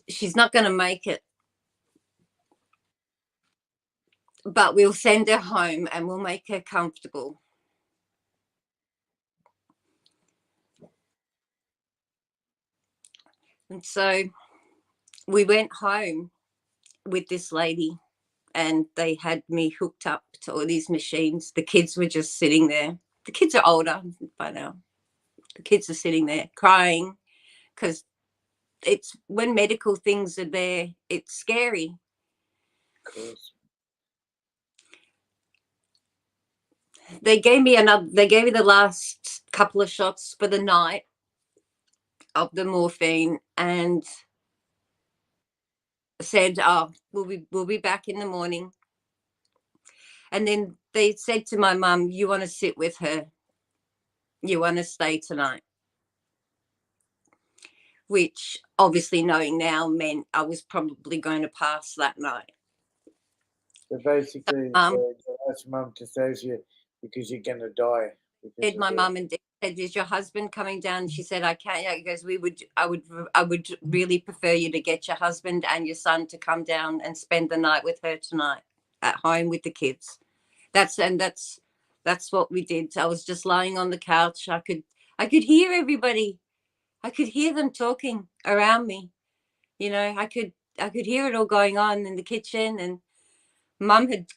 "She's not going to make it, but we'll send her home and we'll make her comfortable." And so we went home with this lady, and they had me hooked up to all these machines. The kids were just sitting there. The kids are older by now. The kids are sitting there crying because it's when medical things are there, it's scary.
Of course.
They gave me the last couple of shots for the night of the morphine and said, "Oh, we'll be back in the morning." And then they said to my mum, "You want to sit with her? You want to stay tonight?" Which, obviously knowing now, meant I was probably going to pass that night.
So basically, that's mum to say to you, because you're going to die.
Said my mum and dad said, "Is your husband coming down?" She said, "I can't." Because I would really prefer you to get your husband and your son to come down and spend the night with her tonight at home with the kids. That's what we did. I was just lying on the couch. I could hear everybody. I could hear them talking around me. I could hear it all going on in the kitchen, and Mum had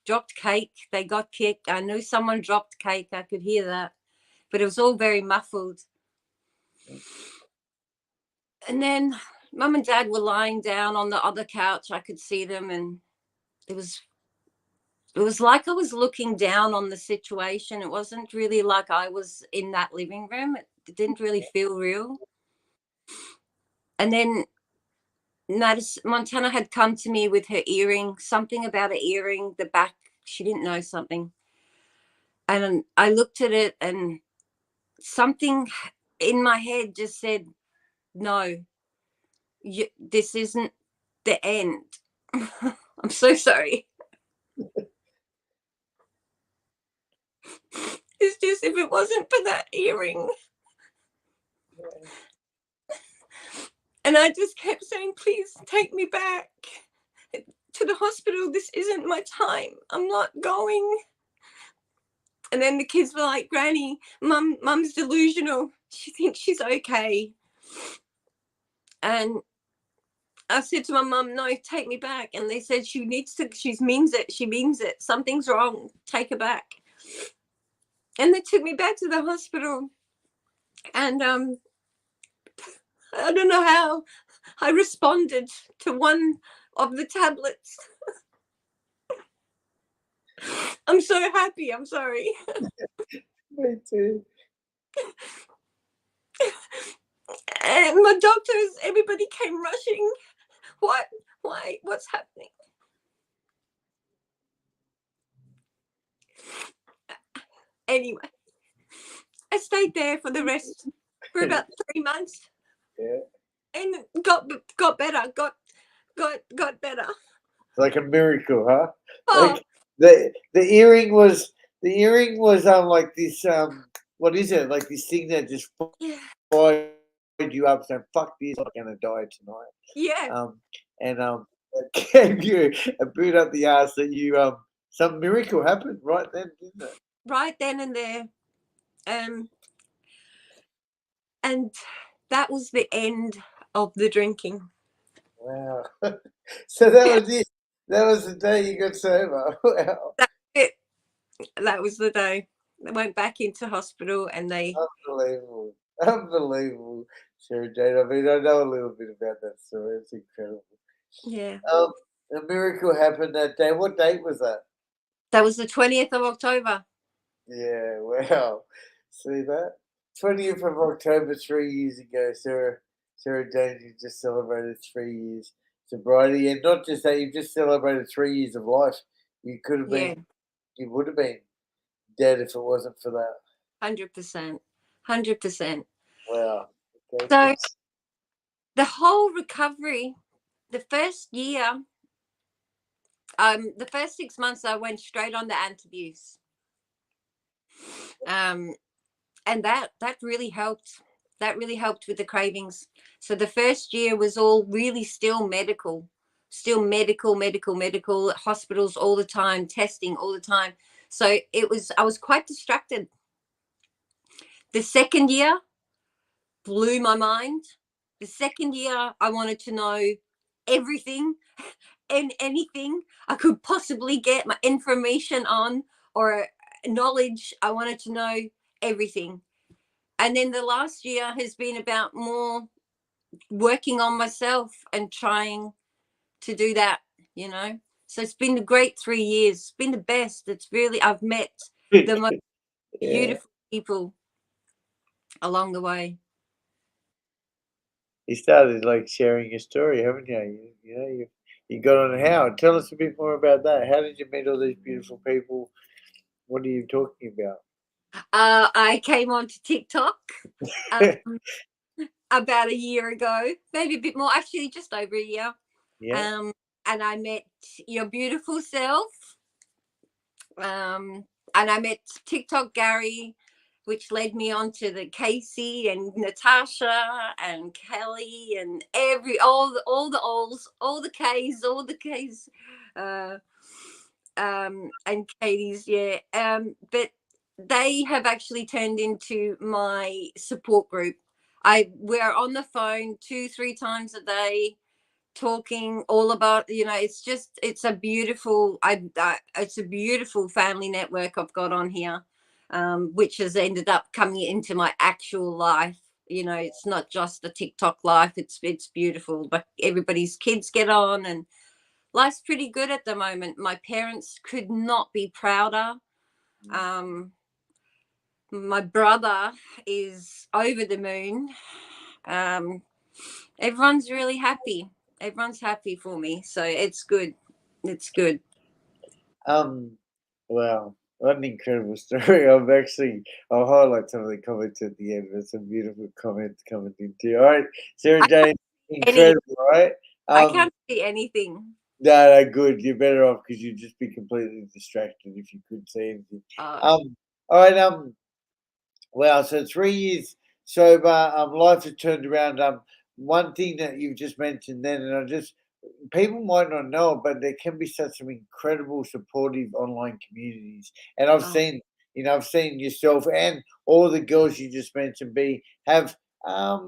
dropped cake. They got kicked. I knew someone dropped cake. I could hear that, but it was all very muffled. And then Mum and Dad were lying down on the other couch. I could see them, and it was like I was looking down on the situation. It wasn't really like I was in that living room. It didn't really feel real. And then Montana had come to me with her earring, something about an earring, the back. She didn't know something. And I looked at it, and something in my head just said, "No, this isn't the end." I'm so sorry. It's just, if it wasn't for that earring. And I just kept saying, "Please take me back to the hospital. This isn't my time. I'm not going." And then the kids were like, Granny, Mum's delusional. She thinks she's okay. And I said to my mum, no, take me back. And they said, she means it. She means it. Something's wrong. Take her back. And they took me back to the hospital. And I don't know how I responded to one of the tablets. I'm so happy. I'm sorry.
Me too.
And my doctors, everybody came rushing. What? Why? What's happening? Anyway, I stayed there for about 3 months.
Yeah.
And got better. Got better.
Like a miracle, huh?
Oh.
Like the earring was like this what is it? Like this thing that just fired you up saying, fuck this, I'm gonna die tonight.
Yeah.
And it gave you a boot up the ass that you some miracle happened right then, didn't it?
Right then and there. And that was the end of the drinking.
Wow. So that was it. That was the day you got sober. Wow.
That's it. That was the day. I went back into hospital and they...
Unbelievable. Unbelievable, SarahJane. I mean, I know a little bit about that story. It's incredible.
Yeah.
A miracle happened that day. What date was that?
That was the 20th of October.
Yeah, wow. See that? 20th of October, 3 years ago, SarahJane, you just celebrated 3 years sobriety. And not just that, you just celebrated 3 years of life. You could have been, you would have been dead if it wasn't for that.
100%. 100%.
Wow. Okay.
So the whole recovery, the first year, the first 6 months I went straight on the anti-abuse. And that really helped. That really helped with the cravings. So the first year was all really still medical, hospitals all the time, testing all the time. So I was quite distracted. The second year blew my mind. The second year I wanted to know everything and anything I could possibly get my information on or knowledge. I wanted to know everything. And then the last year has been about more working on myself and trying to do that, you know. So it's been a great 3 years. It's been the best. It's really, I've met the most beautiful people along the way.
You started like sharing your story, haven't you? You know, you got on how? Tell us a bit more about that. How did you meet all these beautiful people? What are you talking about?
I came onto TikTok about a year ago, maybe a bit more, actually just over a year.
Yeah.
And I met your beautiful self. And I met TikTok Gary, which led me on to the Casey and Natasha and Kelly and all the K's, and Katie's, yeah. But they have actually turned into my support group. We're on the phone 2-3 times a day, talking all about, you know, it's a beautiful family network I've got on here, which has ended up coming into my actual life. You know, it's not just the TikTok life. It's beautiful, but everybody's kids get on and life's pretty good at the moment. My parents could not be prouder. My brother is over the moon. Everyone's really happy. Everyone's happy for me. So it's good. It's good.
Wow. What an incredible story. I'll highlight some of the comments at the end. There's some beautiful comments coming in too. All right, SarahJane, incredible, right?
I can't see anything.
No, good. You're better off because you'd just be completely distracted if you couldn't see anything. All right. Wow. So 3 years sober. Life has turned around. One thing that you've just mentioned then, and people might not know, but there can be such some incredible supportive online communities, and I've seen you know, I've seen yourself and all the girls you just mentioned have I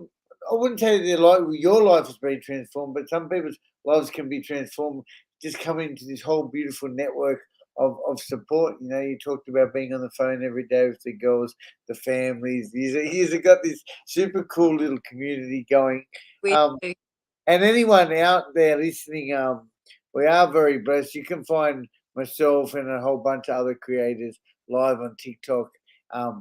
wouldn't say their life, your life has been transformed, but some people's lives can be transformed just coming into this whole beautiful network of support. You know, you talked about being on the phone every day with the girls, the families. You've got this super cool little community going.
We
Um,
do.
and anyone out there listening, we are very blessed. You can find myself and a whole bunch of other creators live on TikTok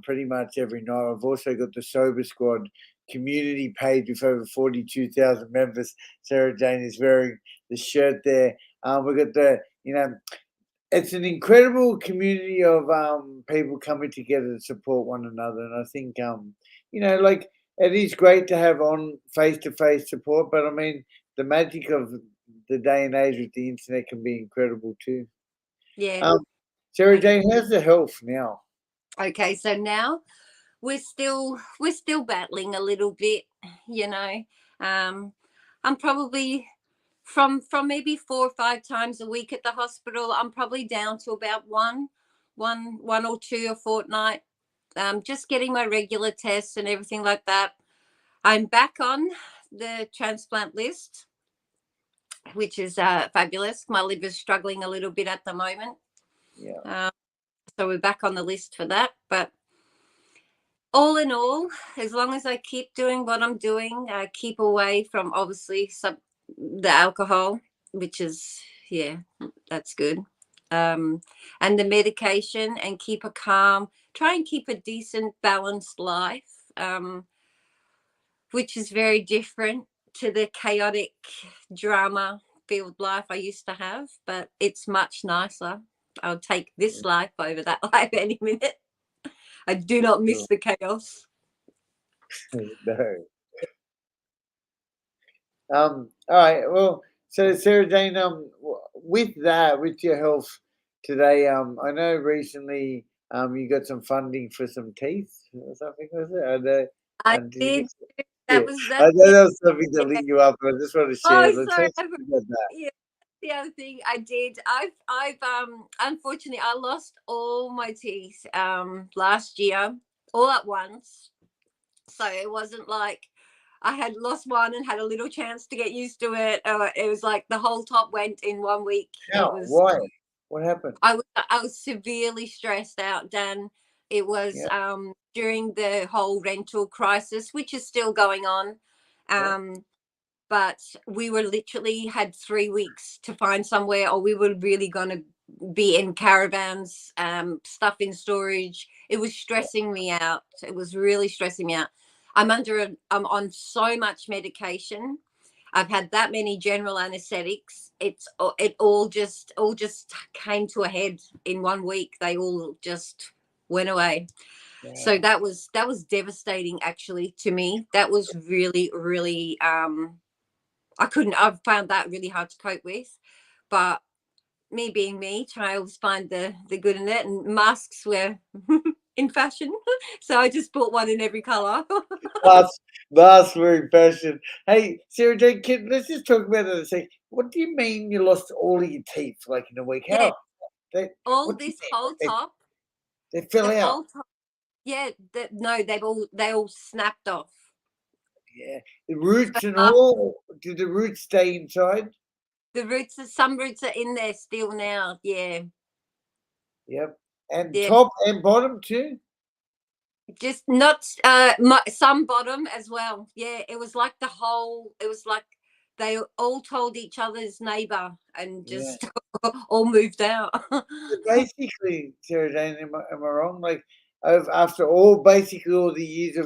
pretty much every night. I've also got the Sober Squad community page with over 42,000 members. SarahJane is wearing the shirt there. We've got it's an incredible community of people coming together to support one another. And I think, like it is great to have on face-to-face support, but I mean, the magic of the day and age with the internet can be incredible too.
Yeah.
SarahJane, how's the health now?
Okay, so now we're still battling a little bit, you know. I'm probably from maybe 4 or 5 times a week at the hospital. I'm probably down to about one or two a fortnight. Just getting my regular tests and everything like that. I'm back on the transplant list, which is fabulous. My liver's struggling a little bit at the moment.
Yeah.
So we're back on the list for that. But all in all, as long as I keep doing what I'm doing, keep away from obviously the alcohol, which is, yeah, that's good. And the medication, and keep a calm, try and keep a decent, balanced life, which is very different to the chaotic drama filled life I used to have, but it's much nicer. I'll take this life over that life any minute. I do not miss the chaos.
No. All right. Well, so SarahJane, with your health today, I know recently, you got some funding for some teeth or something, was it?
I
Did you
did.
get yeah. I
That's
know that was something that lit you up, but I just want to share.
Oh,
Let's
sorry.
talk about that.
Yeah, the other thing I did, I've unfortunately I lost all my teeth last year all at once. So it wasn't like I had lost one and had a little chance to get used to it. It was like the whole top went in 1 week. It
How?
was
Why? What happened?
I was severely stressed out, Dan. It was
Yeah.
during the whole rental crisis, which is still going on.
Yeah.
But we were literally had 3 weeks to find somewhere, or we were really going to be in caravans, stuff in storage. It was stressing me out. It was really stressing me out. I'm on so much medication. I've had that many general anesthetics. It all just came to a head in 1 week. They all just went away. So that was devastating actually to me. That was really, really I've found that really hard to cope with. But me being me, trying to always find the good in it, and masks were in fashion. So I just bought one in every colour.
That's very passion. Hey, SarahJane, let's just talk about it and say, what do you mean you lost all of your teeth like in a week?
Yeah,
How? They,
all
what do you
this
mean?
whole top,
They fell
the
out.
whole top. Yeah, no, they all snapped off.
Yeah. The
So
roots and all, did the roots stay inside?
some roots are in there still now. Yeah,
Yep. And
yeah.
top and bottom too?
Just not some bottom as well. Yeah, it was like it was like they all told each other's neighbor and
Yeah.
just all moved out.
So basically, SarahJane, am I wrong? Like, after basically all the years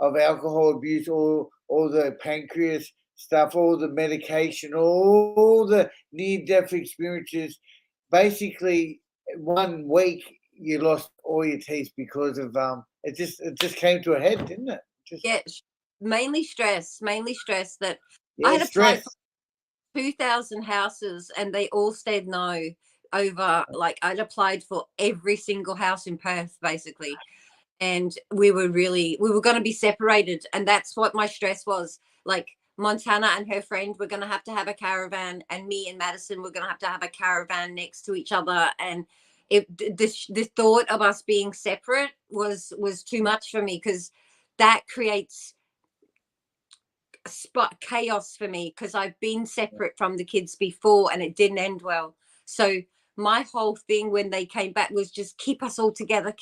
of alcohol abuse, all the pancreas stuff, all the medication, all the near-death experiences, basically 1 week you lost all your teeth because of it just came to a head, didn't it? Just
Yeah, mainly stress, that I
yeah,
had applied for
stress.
2,000 houses and they all said no. Over, like, I'd applied for every single house in Perth basically, and we were going to be separated, and that's what my stress was. Like, Montana and her friend were going to have a caravan, and me and Madison were going to have a caravan next to each other, and the thought of us being separate was too much for me, because that creates spot chaos for me, because I've been separate from the kids before and it didn't end well. So my whole thing when they came back was just keep us all together.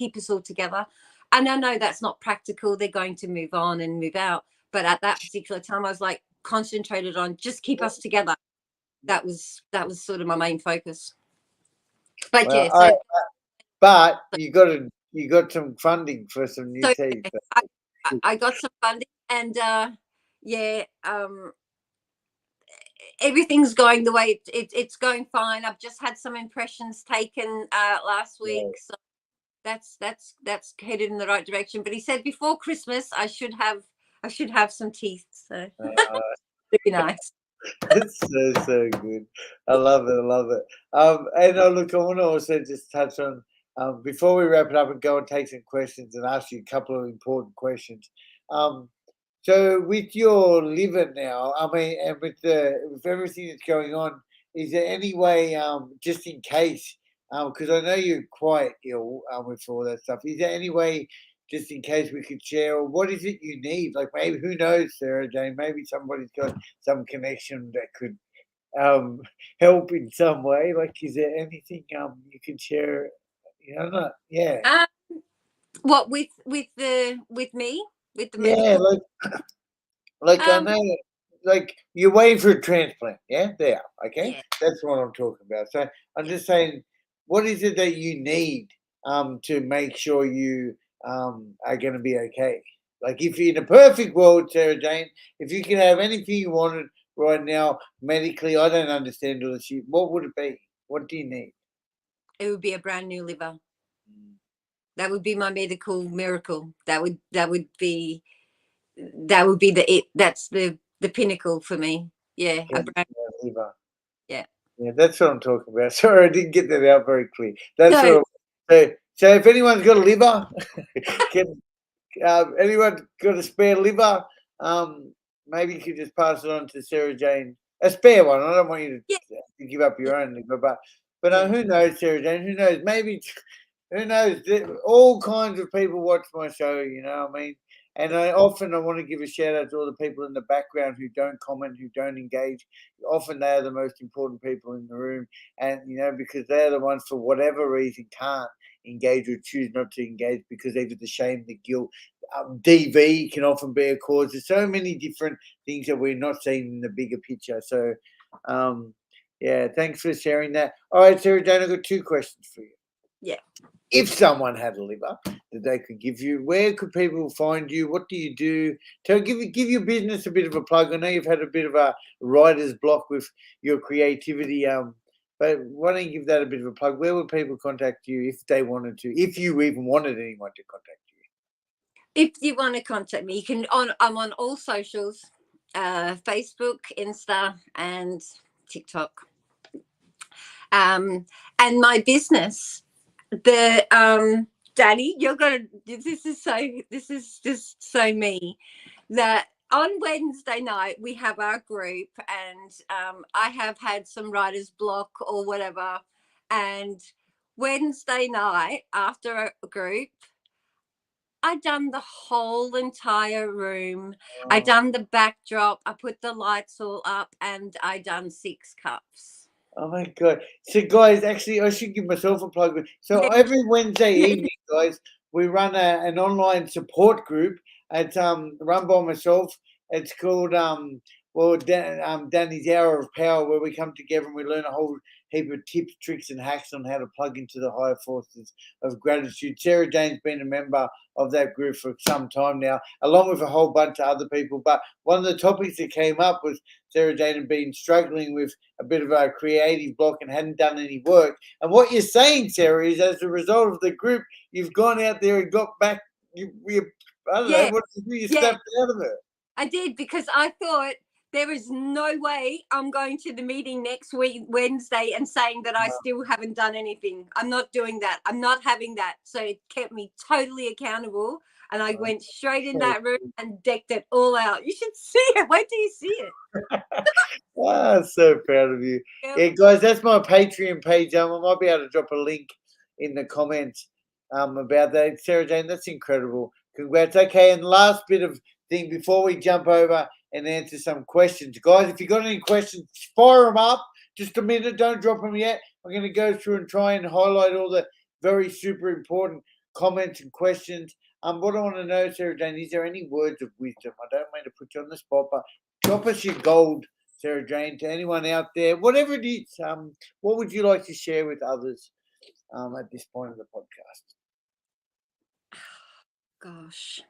And I know that's not practical. They're going to move on and move out. But at that particular time, I was like concentrated on just keep us together. That was sort of my main focus. But
well,
yeah, so,
but you got some funding for some new teeth.
I got some funding, and everything's going the way it's going fine. I've just had some impressions taken last week, so that's headed in the right direction. But he said before Christmas I should have some teeth, so it'd be nice.
It's so good. I love it. And look, I want to also just touch on before we wrap it up and go and take some questions and ask you a couple of important questions. So with your liver now, I mean, and with everything that's going on, is there any way, just in case, because I know you're quite ill with all that stuff, is there any way, just in case, we could share, or what is it you need? Like, maybe, who knows, SarahJane, maybe somebody's got some connection that could help in some way. Like, is there anything you can share? You know, not, yeah.
What with me with the
Yeah,
medical?
like I know, like you're waiting for a transplant. Yeah, there. Okay,
Yeah.
that's what I'm talking about. So I'm just saying, what is it that you need to make sure you are going to be okay? Like, if you're in a perfect world, SarahJane, if you could have anything you wanted right now medically, I don't understand all this shit. What would it be? What do you need?
It would be a brand new liver. That would be my medical miracle. That would be that's the pinnacle for me. Yeah,
Yeah,
a brand
liver.
yeah.
Yeah, that's what I'm talking about. Sorry, I didn't get that out very clear. That's
No.
so if anyone's got a liver, can anyone got a spare liver? Maybe you could just pass it on to SarahJane. A spare one. I don't want you to give up your own liver, but who knows, SarahJane? Who knows? Maybe, who knows? All kinds of people watch my show. You know what I mean? And I want to give a shout out to all the people in the background who don't comment, who don't engage. Often they are the most important people in the room, and because they are the ones, for whatever reason, can't engage or choose not to engage because either the shame, the guilt. DV can often be a cause. There's so many different things that we're not seeing in the bigger picture. So, thanks for sharing that. All right, SarahJane, I've got 2 questions for you.
Yeah.
If someone had a liver that they could give you, where could people find you? What do you do? Give your business a bit of a plug. I know you've had a bit of a writer's block with your creativity, but why don't you give that a bit of a plug? Where would people contact you if they wanted to, if you even wanted anyone to contact you?
If you want to contact me, you can. I'm on all socials, Facebook, Insta, and TikTok. And my business, Danny, you're gonna. This is just so me. That on Wednesday night we have our group, and I have had some writer's block or whatever, and Wednesday night after a group, I done the whole entire room. I done the backdrop. I put the lights all up, and I done 6 cups.
Oh my God. So guys, actually I should give myself a plug. So every Wednesday evening, guys, we run an online support group. It's run by myself. It's called Danny's Hour of Power, where we come together and we learn a whole heap of tips, tricks, and hacks on how to plug into the higher forces of gratitude. SarahJane's been a member of that group for some time now, along with a whole bunch of other people. But one of the topics that came up was SarahJane had been struggling with a bit of a creative block and hadn't done any work. And what you're saying, Sarah, is as a result of the group, you've gone out there and got back. I don't know what to do. You stepped out of it.
I did, because I thought there is no way I'm going to the meeting next week, Wednesday, and saying that I still haven't done anything. I'm not doing that. I'm not having that. So it kept me totally accountable. And I went straight in that room and decked it all out. You should see it. Wait till you see it.
So proud of you. Yeah, guys, that's my Patreon page. I might be able to drop a link in the comments about that. SarahJane, that's incredible. Congrats. Okay, and last bit of thing before we jump over and answer some questions. Guys, if you got any questions, fire them up. Just a minute, don't drop them yet. I'm going to go through and try and highlight all the very super important comments and questions. What I want to know, SarahJane, is there any words of wisdom? I don't mean to put you on the spot, but drop us your gold, SarahJane, to anyone out there, whatever it is. What would you like to share with others at this point of the podcast?
Gosh.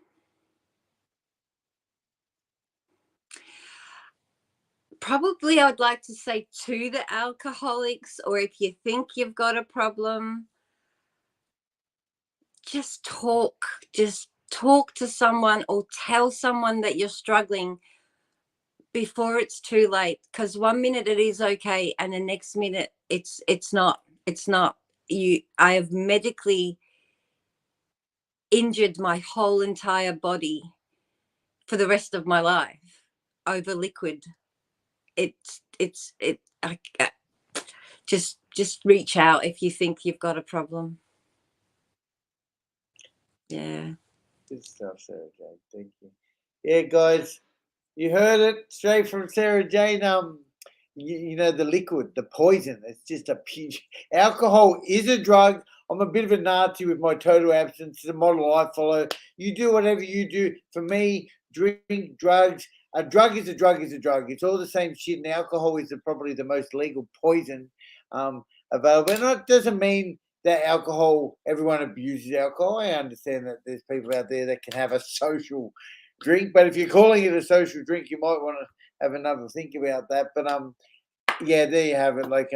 Probably I would like to say to the alcoholics, or if you think you've got a problem, just talk to someone or tell someone that you're struggling before it's too late, because 1 minute it is okay and the next minute it's not. I have medically injured my whole entire body for the rest of my life over liquid. Just reach out if you think you've got a problem. Yeah.
Good stuff, SarahJane. Thank you. Yeah, guys, you heard it straight from SarahJane. You know, the liquid, the poison. It's just a pinch. Alcohol is a drug. I'm a bit of a Nazi with my total abstinence. It's a model I follow. You do whatever you do. For me, drink, drugs. A drug is a drug is a drug. It's all the same shit. And alcohol is probably the most legal poison available. And that doesn't mean that alcohol, everyone abuses alcohol. I understand that there's people out there that can have a social drink. But if you're calling it a social drink, you might want to have another think about that. But yeah, there you have it. Like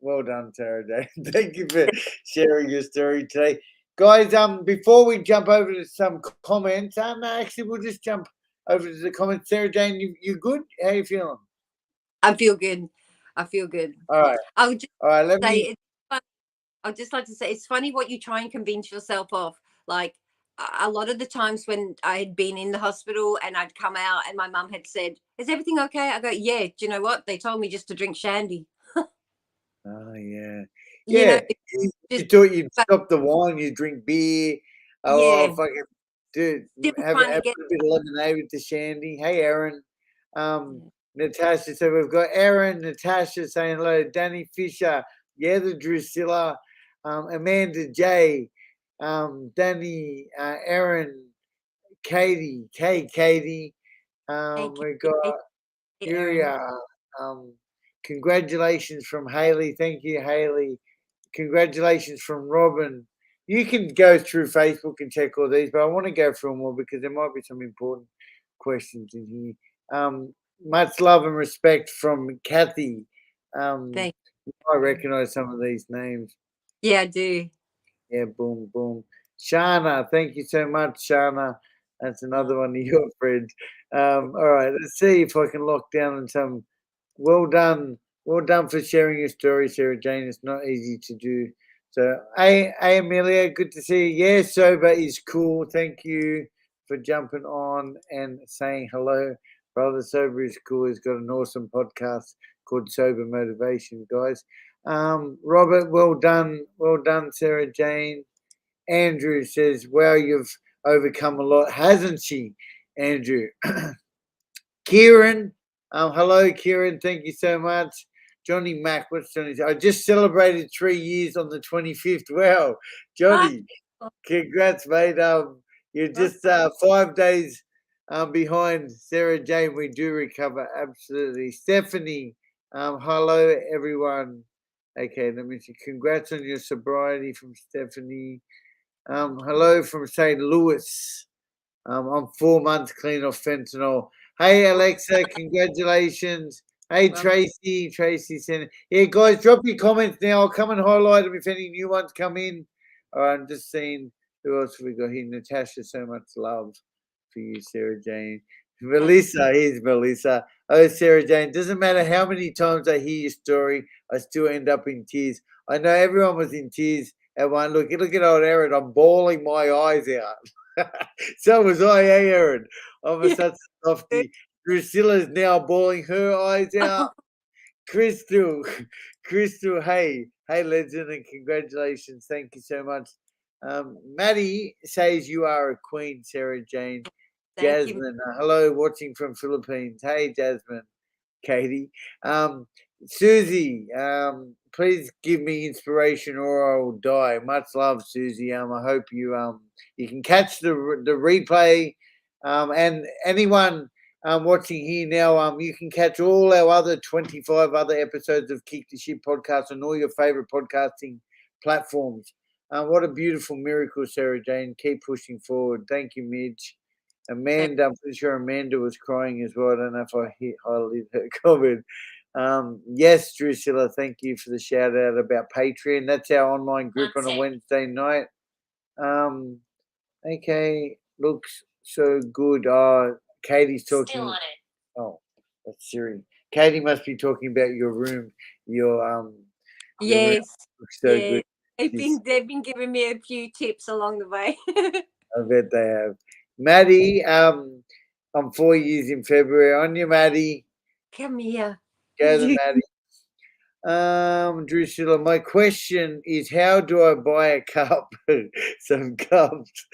well done, SarahJane. Thank you for sharing your story today, guys. Before we jump over to some comments, actually we'll just jump over to the comments. SarahJane, you good? How you feeling?
I feel good.
All right.
I would just
All right.
I'd just like to say it's funny what you try and convince yourself of. Like a lot of the times when I had been in the hospital and I'd come out and my mum had said, "Is everything okay?" I go, "Yeah." Do you know what? They told me just to drink shandy.
Oh yeah,
You know,
you thought you'd stop the wine, you drink beer. Oh,
yeah.
fucking dude,
Still
have
trying to
a
get
bit of lemonade with the shandy. Hey, Aaron. Natasha. So we've got Aaron, Natasha saying hello. Danny Fisher. Yeah, the Drusilla. Amanda J. Danny, Aaron, Katie. Hey, Katie. We got Iria. Congratulations from Haley. Thank you, Haley. Congratulations from Robin. You can go through Facebook and check all these, but I want to go through them all because there might be some important questions in here. Much love and respect from Kathy.
Thank
I recognize some of these names.
Yeah, I do.
Yeah, boom, boom. Shana, thank you so much, Shana. That's another one of your friends. All right, let's see if I can lock down on some. Well done for sharing your story, SarahJane. It's not easy to do. So, hey, Amelia, good to see you. Yeah, sober is cool. Thank you for jumping on and saying hello. Brother Sober is cool. He's got an awesome podcast called Sober Motivation, guys. Robert, well done, SarahJane. Andrew says, wow, you've overcome a lot, hasn't she, Andrew? Kieran, hello, Kieran. Thank you so much. Johnny Mack, what's Johnny? I just celebrated 3 years on the 25th. Wow, Johnny, congrats, mate. You're just 5 days behind SarahJane. We do recover, absolutely. Stephanie, hello, everyone. Okay, let me see. Congrats on your sobriety from Stephanie. Hello from St. Louis. I'm 4 months clean of fentanyl. Hey, Alexa, congratulations. Hey, Tracy sent. Yeah, guys, drop your comments now. I'll come and highlight them if any new ones come in. All right, I'm just seeing who else we got here. Natasha, so much love for you, SarahJane. Melissa, here's Melissa. Oh, SarahJane, doesn't matter how many times I hear your story, I still end up in tears. I know everyone was in tears at one. Look at old Aaron. I'm bawling my eyes out. So was I, hey, Aaron. I'm such a softie. Drusilla's now bawling her eyes out. Crystal, hey, Hey, legend, and congratulations. Thank you so much. Maddie says you are a queen, SarahJane.
Thank you.
Jasmine, hello, watching from Philippines. Hey, Jasmine. Katie. Susie, please give me inspiration or I will die. Much love, Susie. I hope you can catch the replay. And anyone watching here now, you can catch all our other 25 other episodes of Kick the Shit podcast on all your favorite podcasting platforms. What a beautiful miracle, SarahJane. Keep pushing forward. Thank you, Midge. Amanda, I'm pretty sure Amanda was crying as well. I don't know if I highlighted her comment. Yes, Drusilla, thank you for the shout out about Patreon. That's our online group on a Wednesday night. Okay, looks so good. Katie's talking. Still on it. Oh, that's Siri. Katie must be talking about your room. Your
yes,
room looks so good.
They've been giving me a few tips along the way.
I bet they have. Maddie, I'm 4 years in February. On you, Maddie.
Come here.
Go to Maddie. Drusilla, my question is, how do I buy a cup? Some cups.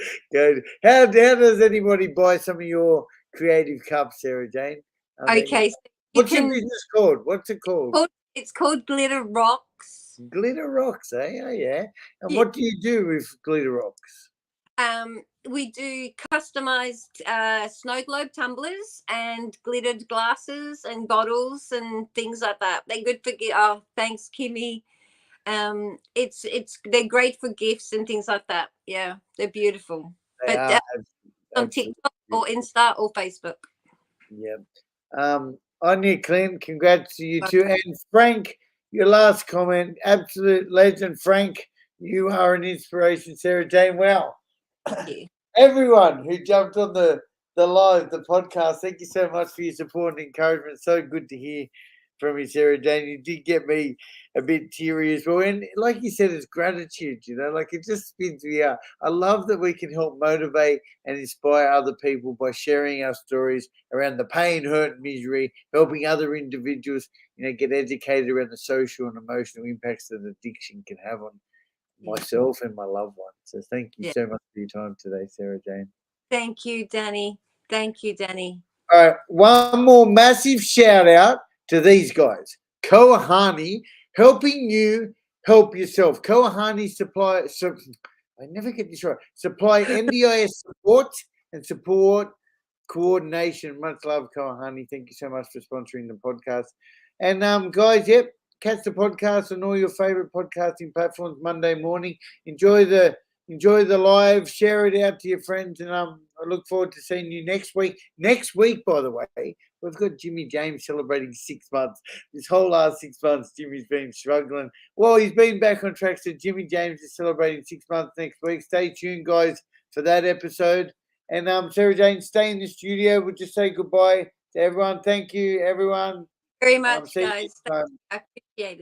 How does anybody buy some of your creative cups, SarahJane?
Okay. So
what's your business called? What's it called?
It's called Glitter Rocks.
Glitter Rocks, eh? Oh, yeah. And what do you do with Glitter Rocks?
We do customized snow globe tumblers and glittered glasses and bottles and things like that. They're good for thanks, Kimmy. They're great for gifts and things like that. Yeah, they're beautiful.
They are
on TikTok or Insta or Facebook.
Yep. Anya Clint, congrats to you too. And Frank, your last comment, absolute legend, Frank. You are an inspiration, SarahJane. Wow. Everyone who jumped on the live, the podcast, thank you so much for your support and encouragement. So good to hear from you, SarahJane. You did get me a bit teary as well. And like you said, it's gratitude, like it just spins me out. I love that we can help motivate and inspire other people by sharing our stories around the pain, hurt, and misery, helping other individuals, get educated around the social and emotional impacts that addiction can have on myself and my loved ones. So thank you so much for your time today, SarahJane.
Thank you, Danny. Thank you, Danny.
All right, one more massive shout out to these guys. Kohani, helping you help yourself. Kohani supply. I never get this right. Supply NDIS support and support coordination. Much love, Kohani. Thank you so much for sponsoring the podcast. And guys, catch the podcast on all your favorite podcasting platforms Monday morning. Enjoy the live. Share it out to your friends, and I look forward to seeing you next week. Next week, by the way, we've got Jimmy James celebrating 6 months. This whole last 6 months, Jimmy's been struggling. Well, he's been back on track. So Jimmy James is celebrating 6 months next week. Stay tuned, guys, for that episode. And SarahJane, stay in the studio. We'll just say goodbye to everyone. Thank you, everyone.
Very much, guys. I appreciate it.